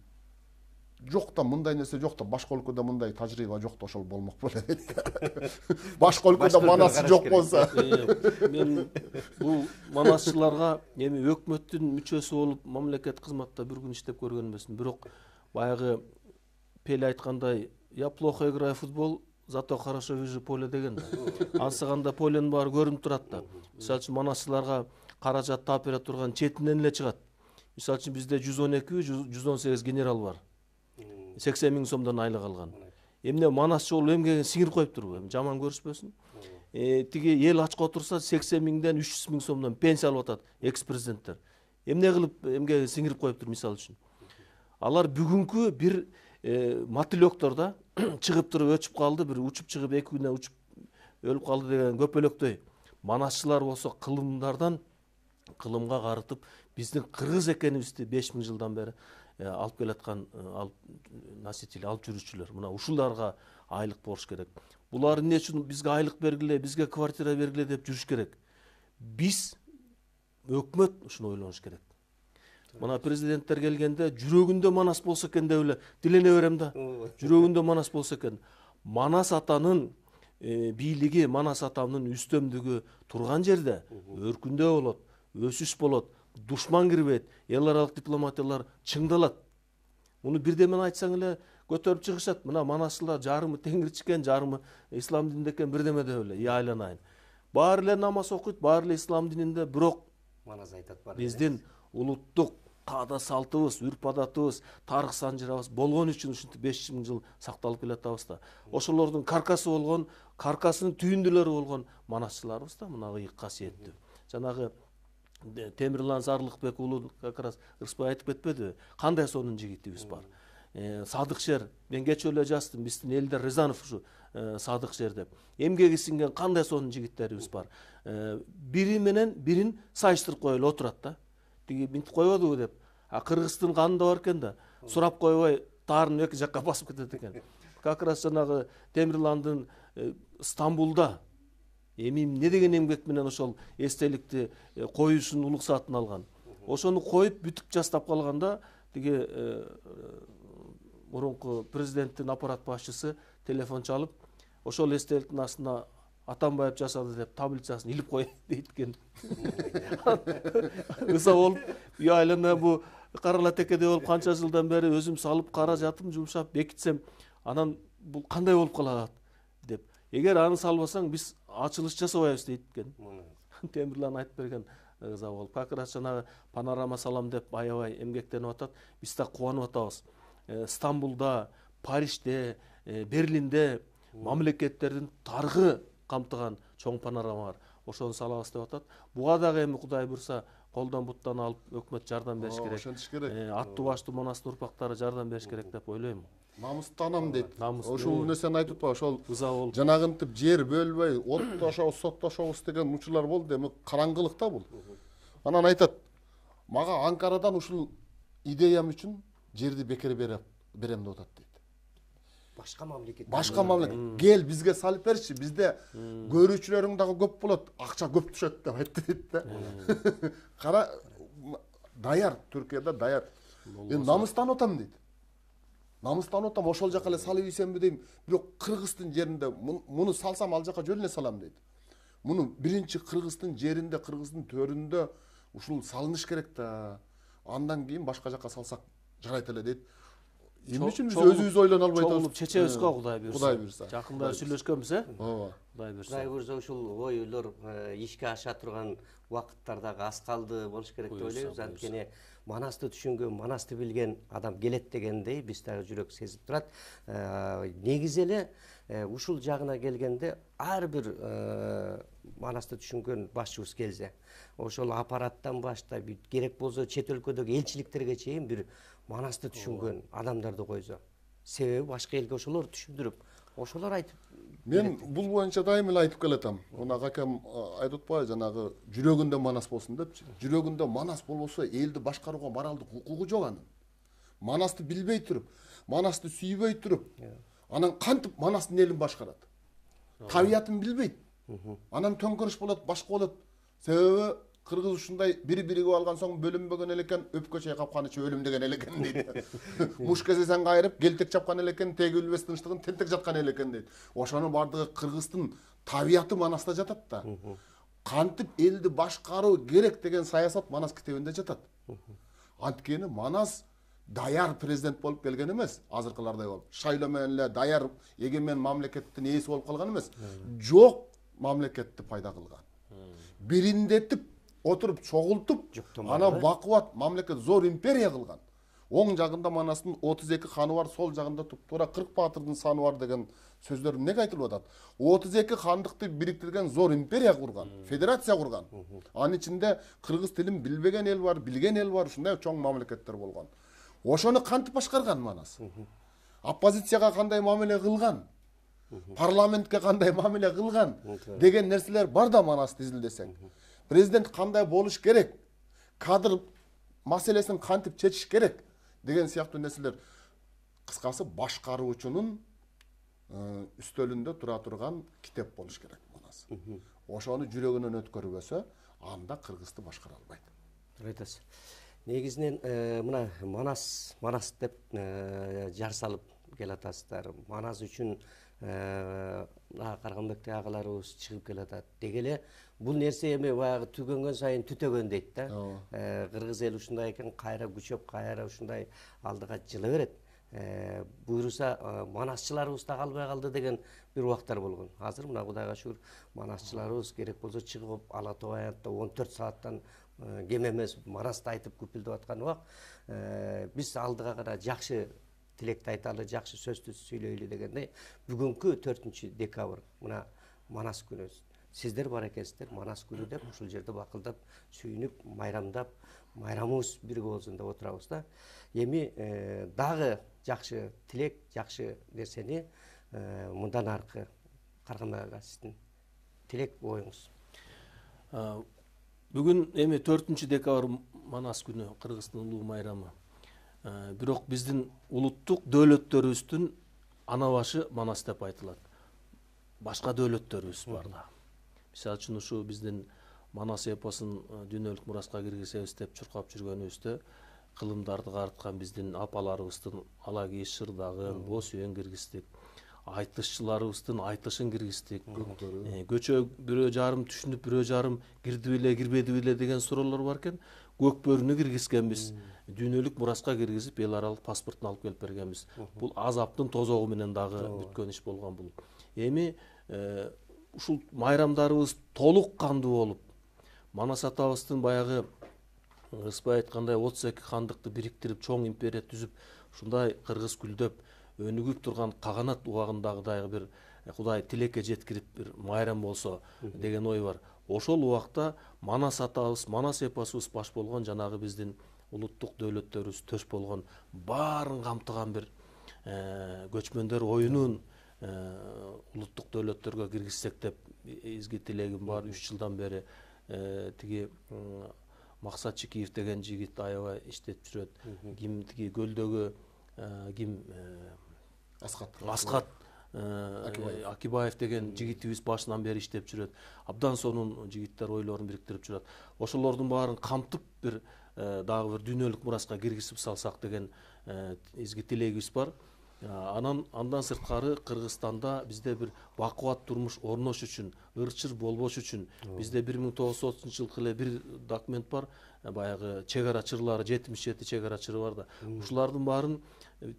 жок да мындай нерсе жок да, башка өлкөдө мындай тажрыйба жок да, ошол болмок белет. Башка өлкөдө манасы жок болсо. Мен бул манасчыларга эми өкмөттүн мүчөсү болуп мамлекет кызматта бир күн иштеп көргөн эмесмин. Бирок баягы Пеле айткандай, я плохо играю в футбол, зато хорошо вижу поле деген да. Ансыганда поленин баары көрүнүп турат да. Мисалы үчүн манасчыларга каражат таап бере турган четинен эле чыгат. Мисалы үчүн бизде 112-118 генерал бар. 80 000 сомдон айлык алган. Эмне манасчы болуп эмгегин сиңирип коюптурбу? Эми жаман көрүшпөсүн. Тиги эл ачка отурса 80 000ден 300 000 сомдон пенсия алып атат экс-президенттер. Эмне кылып эмгегин сиңирип коюптур мисалы үчүн? Алар бүгүнкү бир мотылёктор да чыгып туруп өчүп калды, бир учуп чыгып 2 күнүнө учуп өлүп калды деген көпөлөктөй. манасчылар болсо кылымга карытып биздин кыргыз экенибизди 5000 жылдан бери алып келаткан носитель, алып жүрүүчүлөр. Мына ушуларга айлык болуш керек. Булар эмне үчүн бизге айлык бергиле, бизге квартира бергиле деп жүрүш керек? Биз өкмөт ушуну ойлонуш керек. Мына президенттер келгенде жүрөгүндө Манас болсо экен деп эле дилене берем да. Жүрөгүндө Манас болсо экен. Манас атанын бийлиги, Манас атанын үстөмдүгү турган жерде өркүндөө болот, өсүш болот, душман кирбейт, эл аралык дипломатиялар чыңдалат. Муну бирдемен айтсаң эле көтөрүп чыгышат. Мына манасчылар жарымы теңирчикен, жарымы ислам дининде экен бирдеме деп эле айланайын. Баары эле намаз окуйт, баары эле ислам дининде, бирок Манас айтат бар. Биздин улуттук каада салтыбыз, үрп адатыбыз, тарых санжырабыз болгон үчүн ушинтип 5000 жыл сакталып келатабыз да. Ошолордун каркасы болгон, каркасынын түйүндүлөрү болгон манасчыларыбыз да мына ыйык касиеттүү. Жанагы Темирлан Зарлыкбек уулу как раз Ырысбай айтып кетпедиби? Кандай сонун жигитибиз бар. Садыкшер, мен кечээ эле жаздым, биздин Элдар Рязанов ушу Садыкшер деп. Эмгеги сиңген кандай сонун жигиттерибиз бар. Бири менен бирин сайыштырып коелу отурат да. Тиги минтип койбодубу деп. Кыргыздын канында бар экен да. Сурап койбой таарын эки жакка басып кетет экен. Как раз жанагы Темирландын Стамбулда эми эмне деген эмгек менен ошол эстеликти коюшун уруксатын алган. Ошону коюп бүтүп жастап калганда тиги мурунку президенттин аппарат башчысы телефон чалып, ошол эстеликтин астына Атамбаев жасады деп таблицасын илип кой дейт экен. Ыза болуп, айлана бу карала текеде болуп канча жылдан бери өзүм салып каражатым жумшап бекитсем, анан бул кандай болуп калат деп. Эгер аны салбасаң биз ачылыш жасабайбыз дейт экен. Темирлан айтып берген ыза болуп. Как раз жанагы панорама салам деп аябай эмгектенип атат. Биз да кубанып атабыз. Стамбулда, Парижде, Берлинде мамлекеттердин тарыхы камтыган чоң панорама бар. Ошону салабыз деп атат. Буга дагы эми Кудай буйрса колдон буттан алып өкмөт жардам бериш керек. Ошентиш керек. Аттуу баштуу Манастын урпактары жардам бериш керек деп ойлойм. Намыстанам дейт. Ошол нерсени айтып атпа, ошол жанагынтип жер бөлбөй, оттошобуз, соттошобуз деген учурлар болду. Эми караңгылыкта бул. Анан айтат, мага Анкарадан ушул идеям үчүн жерди бекер берем деп атат дейт. Башка мамлекет. Башка мамлекет. Кел бизге салып берчи, бизде көрүүчүлөрүң дагы көп болот, акча көп түшөт деп айтты дейт да. Кара даяр, Түркияда даяр. Мен намыстанып атам дейт. Намыстанып атам, ошол жака эле салып ийсемби дейм, бирок Кыргыздын жеринде муну салсам ал жака жөн эле салам дейт. Муну биринчи Кыргыздын жеринде, Кыргыздын төрүндө ушул салыныш керек да. Андан кийин башка жака салсак жарайт эле дейт. Эмне үчүн биз өзүбүз ойлоно албай атабыз? Чогулуп чечебиз го Кудай буйрса. Кудай буйрса. Жакында сүйлөшкөнбүз, Ооба. Кудай буйрса. Кудай буйрса ушул ойлор ишке аша турган убакыттардагы аз калды болуш керек деп ойлойбуз. Анткени Манасты түшүнгөн, Манасты билген адам келет дегендей биз дагы жүрөк сезип турат. Негизи эле ушул жагына келгенде ар бир Манасты түшүнгөн башчыбыз келсе, ошол аппараттан баштап керек болсо чет өлкөдөгү элчиликтерге чейин бир Манасты түшүнгөн адамдарды койсо, себеби башка элге ошолор түшүндүрүп, ошолор айтып. Мен бул боюнча дайым эле айтып келатам. Мына акам айтып атпайбы, жанагы жүрөгүндө Манас болсун депчи. Жүрөгүндө Манас болбосо элди башкарууга моралдык укугу жок анын. Манасты билбей туруп, Манасты сүйбөй туруп, анан кантип Манастын элин башкарат? Табиятын билбейт. Анан төңкөрүш болот, башка болот. Себеби Кыргыз ушундай бири-бириге алган соң бөлүнбөгөн элекен, өпкө чайкап канычы өлүм деген элекен дейт. Муш кезесен кайрып, келтек чапкан элекен, теги билбес тынчтыгын тентек жаткан элекен дейт. Ошонун бардыгы Кыргыздын табияты Манаста жатат да. Кантип элди башкаруу керек деген саясат Манас китебинде жатат. Анткени Манас даяр президент болуп келген эмес, азыркылардай болуп. Шайлоо менен эле даяр эгемен мамлекеттин ээси болуп калган эмес. Жок мамлекетти пайда кылган. Бириндетип отуруп чогултуп, анан бакубат мамлекет зор империя кылган. Оң жагында Манастын 32 ханы бар, сол жагында туптура 40 баатырдын саны бар деген сөздөр эмнеге айтылып атат? 32 хандыкты бириктирген зор империя курган, федерация курган. Анын ичинде кыргыз тилин билбеген эл бар, билген эл бар, ушундай чоң мамлекеттер болгон. Ошону кантип башкарган Манас? Оппозицияга кандай мамиле кылган? парламентке кандай мамиле кылган деген нерселер бар да Манасты изилдесең. Президент кандай болуш керек, кадр маселесин кантип чечиш керек деген сыяктуу нерселер, кыскасы башкаруучунун үстөлүндө тура турган китеп болуш керек Манас. Ошону жүрөгүнөн өткөрбөсө, анда Кыргызды башкара албайт. Айтасыз. Негизинен мына Манас деп жар салып келатасыздар. Манас үчүн Карганбек агаларыбыз чыгып келатат. Дегеле бул нерсе эми баягы түгөнгөн сайын түтөгөн дейт да. Кыргыз эл ушундай экен, кайра күчөп, кайра ушундай алдыга жыла берет. Буйруса манасчыларыбыз да калбай калды деген бир убактар болгон. Азыр мына Кудайга шүгүр манасчыларыбыз керек болсо чыгып Ала Тоо аянтта 14 сааттан кем эмес Манасты айтып күпүлдөп аткан убак. Биз алдыга гана жакшы тилекти айталы, жакшы сөздү сүйлөйлү дегендей, бүгүнкү 4 декабрь мына Манас күнү. Сиздер бар экенсиздер, Манас күнү деп ушул жерде бакылдап, сүйүнүп, майрамдап, майрамыбыз бирге болсун деп отурабыз да. Эми дагы жакшы тилек, жакшы нерсени мындан аркы Карганбек ага сиздин тилек оюңуз. Бүгүн эми 4 декабрь Манас күнү, Кыргыздын улуу майрамы. Бирок биздин улуттук дөөлөттөрүбүздүн ана башы Манас деп айтылат. Башка дөөлөттөрүбүз бар да. Мисалы үчүн ушу биздин Манас эпосун дүйнөлүк мураска киргизебиз деп чуркап жүргөнүбүздө кылымдарды карыткан биздин апаларыбыздын Алагиз Шырдагын, Боз Үйөн киргиздик. Айтышчыларыбыздын айтышын киргиздик. Көчө бирөө жарым түшүнүп, бирөө жарым кирди беле, кирбеди беле деген суроолор бар экен. Көкбөрүнү киргизгенбиз. Дүйнөлүк мураска киргизип, эл аралык паспортун алып келип бергенбиз. Бул азаптын тозогу менен дагы бүткөн иш болгон бул. Эми ушул майрамдарыбыз толук кандуу болуп, Манас атабыздын баягы Ырысбай айткандай 32 хандыкты бириктирип, чоң империя түзүп, ушундай кыргыз гүлдөп, өнүгүп турган каганат убагындагыдай бир Кудай тилекке жеткирип бир майрам болсо деген ой бар. Ошол убакта Манас атабыз, Манас эпосубуз баш болгон, жанагы биздин улуттук дөөлөттөрүбүз төш болгон баарын камтыган бир көчмөндөр оюнун улуттук дөөлөттөргө киргизсек деп изги тилегим бар. 3 жылдан бери тиги Максат Чикиев деген жигит аябай иштеп жүрөт. Ким тиги көлдөгү ким Аскат Акибаев деген жигитибиз башынан бери иштеп жүрөт. Абдан сонун жигиттер ойлорун бириктирип жүрөт. Ошолордун баарын камтып бир дагы бир дүйнөлүк мураска киргизип салсак деген изги тилегибиз бар. Андан сырткары Кыргызстанда бизде бир бакубат турмуш орнош үчүн, ырчыр болбош үчүн бизде 1930 жылкы эле бир документ бар. Баягы чек ара чырлары 77 чек ара чыры бар да. Ушулардын баарын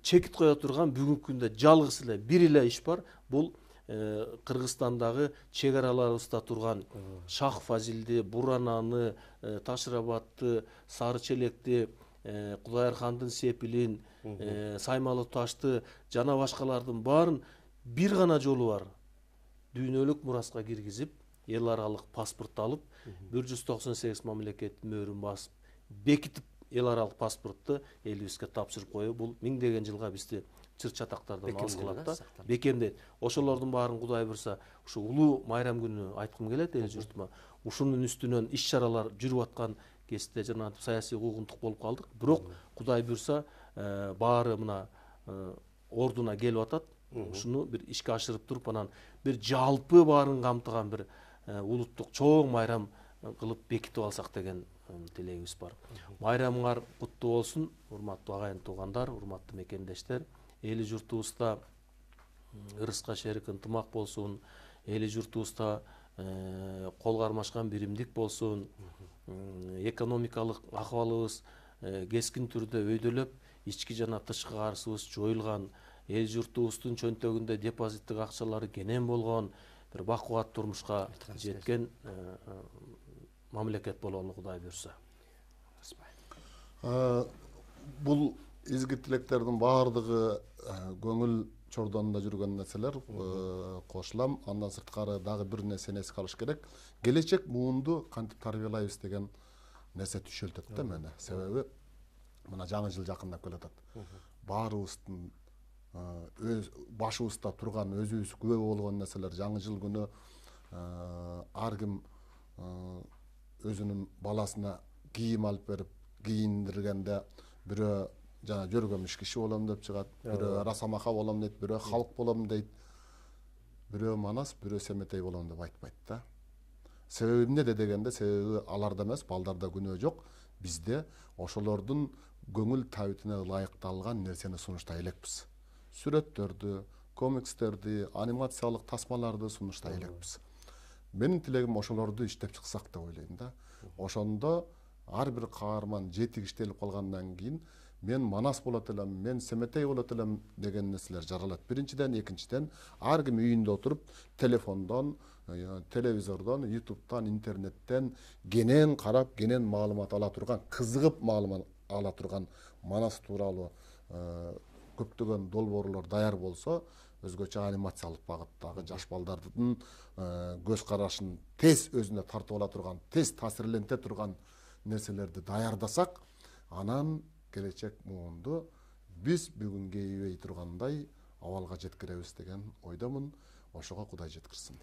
чекит кое турган бүгүнкү күндө жалгыз эле бир эле иш бар. Бул Кыргызстандагы чек араларыбызда турган Шах Фазилди, Бурананы, Ташрабатты, Сары Челекти, Кудайырхандын Сепилин, Саймалы Ташты жана башкалардын баарын бир гана жолу бар. Дүйнөлүк мураска киргизип, эл аралык паспорт алып, 198 мамлекеттин мөөрүн басып, бекитип эл аралык паспортты элибизге тапшырып коюу. Бул миңдеген жылга бизди чыр чатактардан алыс кылат да, бекемдейт. Ошолордун баарын Кудай буйрса, ушу улуу майрам күнү айткым келет эл журтума. Ушунун үстүнөн иш чаралар жүрүп аткан кезде жанагы саясий куугунтук болуп калдык. Бирок Кудай буйрса, баары мына ордуна келип атат. Ушуну бир ишке ашырып туруп, анан бир жалпы баарын камтыган бир улуттук чоң майрам кылып бекитип алсак деген тилегибиз бар. Майрамыңар куттуу болсун, урматтуу агайын туугандар, урматтуу мекендештер. Эли журтубузда ырыска шерик ынтымак болсун, эли журтубузда кол кармашкан биримдик болсун, экономикалык акыбалыбыз кескин түрдө өйдөлөп, ички жана тышкы карсыбыз жоюлган, эл журтубуздун чөнтөгүндө депозиттик акчалары кенен болгон, бир бакубат турмушка жеткен мамлекет бололу Кудай буйрса. Бул изги тилектердин баардыгы көңүл чордонунда жүргөн нерселер, кошулам. Андан сырткары дагы бир нерсени эске алыш керек. Келечек буунду кантип тарбиялайбыз деген нерсе түшөлтөт да мени. Себеби мына жаңы жыл жакындап келатат. Баарыбыздын өз башыбызда турган, өзүбүз күбө болгон нерселер. Жаңы жыл күнү ар ким өзүнүн баласына кийим алып берип, кийиндиргенде бирөө жана жөргөмүш киши болом деп чыгат, бирөө расамаха болом дейт, бирөө халык болом дейт, бирөө манас, бирөө семетей болом деп айтпайт да. Себеби эмнеде дегенде, себеби аларда эмес, балдарда күнөө жок. Бизде ошолордун көңүл табитине ылайыкталган нерсени сунуштай элекпиз. Сүрөттөрдү, комикстерди, анимациялык тасмаларды сунуштай элекпиз. Менин тилегим ошолорду иштеп чыксак деп ойлойм да. Ошондо ар бир каарман жетик иштелип калгандан кийин мен манас болот элем, мен семетей болот элем деген нерселер жаралат. Биринчиден, экинчиден ар ким үйүндө отуруп телефондон, телевизордон, ютубтан, интернеттен кенен карап, кенен маалымат ала турган, кызыгып маалымат ала турган манас тууралуу көптөгөн долбоорлор даяр болсо, өзгөчө анимациялык багыттагы жаш балдардын көз карашын тез өзүнө тартып ала турган, тез таасирленте турган нерселерди даярдасак, анан келечек муунду биз бүгүн кейбей тургандай абалга жеткиребиз деген ойдомун. Ошого Кудай жеткирсин.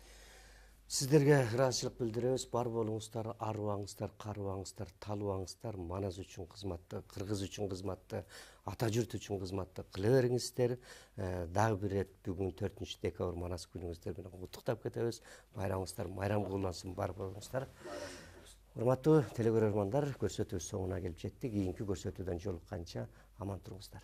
Сиздерге ыраазычылык билдиребиз. Бар болуңуздар, арыбаңыздар, карыбаңыздар, талыбаңыздар, манас үчүн кызматты, кыргыз үчүн кызматты, ата журт үчүн кызматты кыла бериңиздер. Дагы бир ирет бүгүн 4-декабрь манас күнүңүздөр менен куттуктап кетебиз. Байрамыңыздар майрам кылгансын, бар болуңуздар. Урматтуу телекөрөрмандар, көрсөтүү соңуна келип жеттик. Кийинки көрсөтүүдөн жолукканча аман туруңуздар.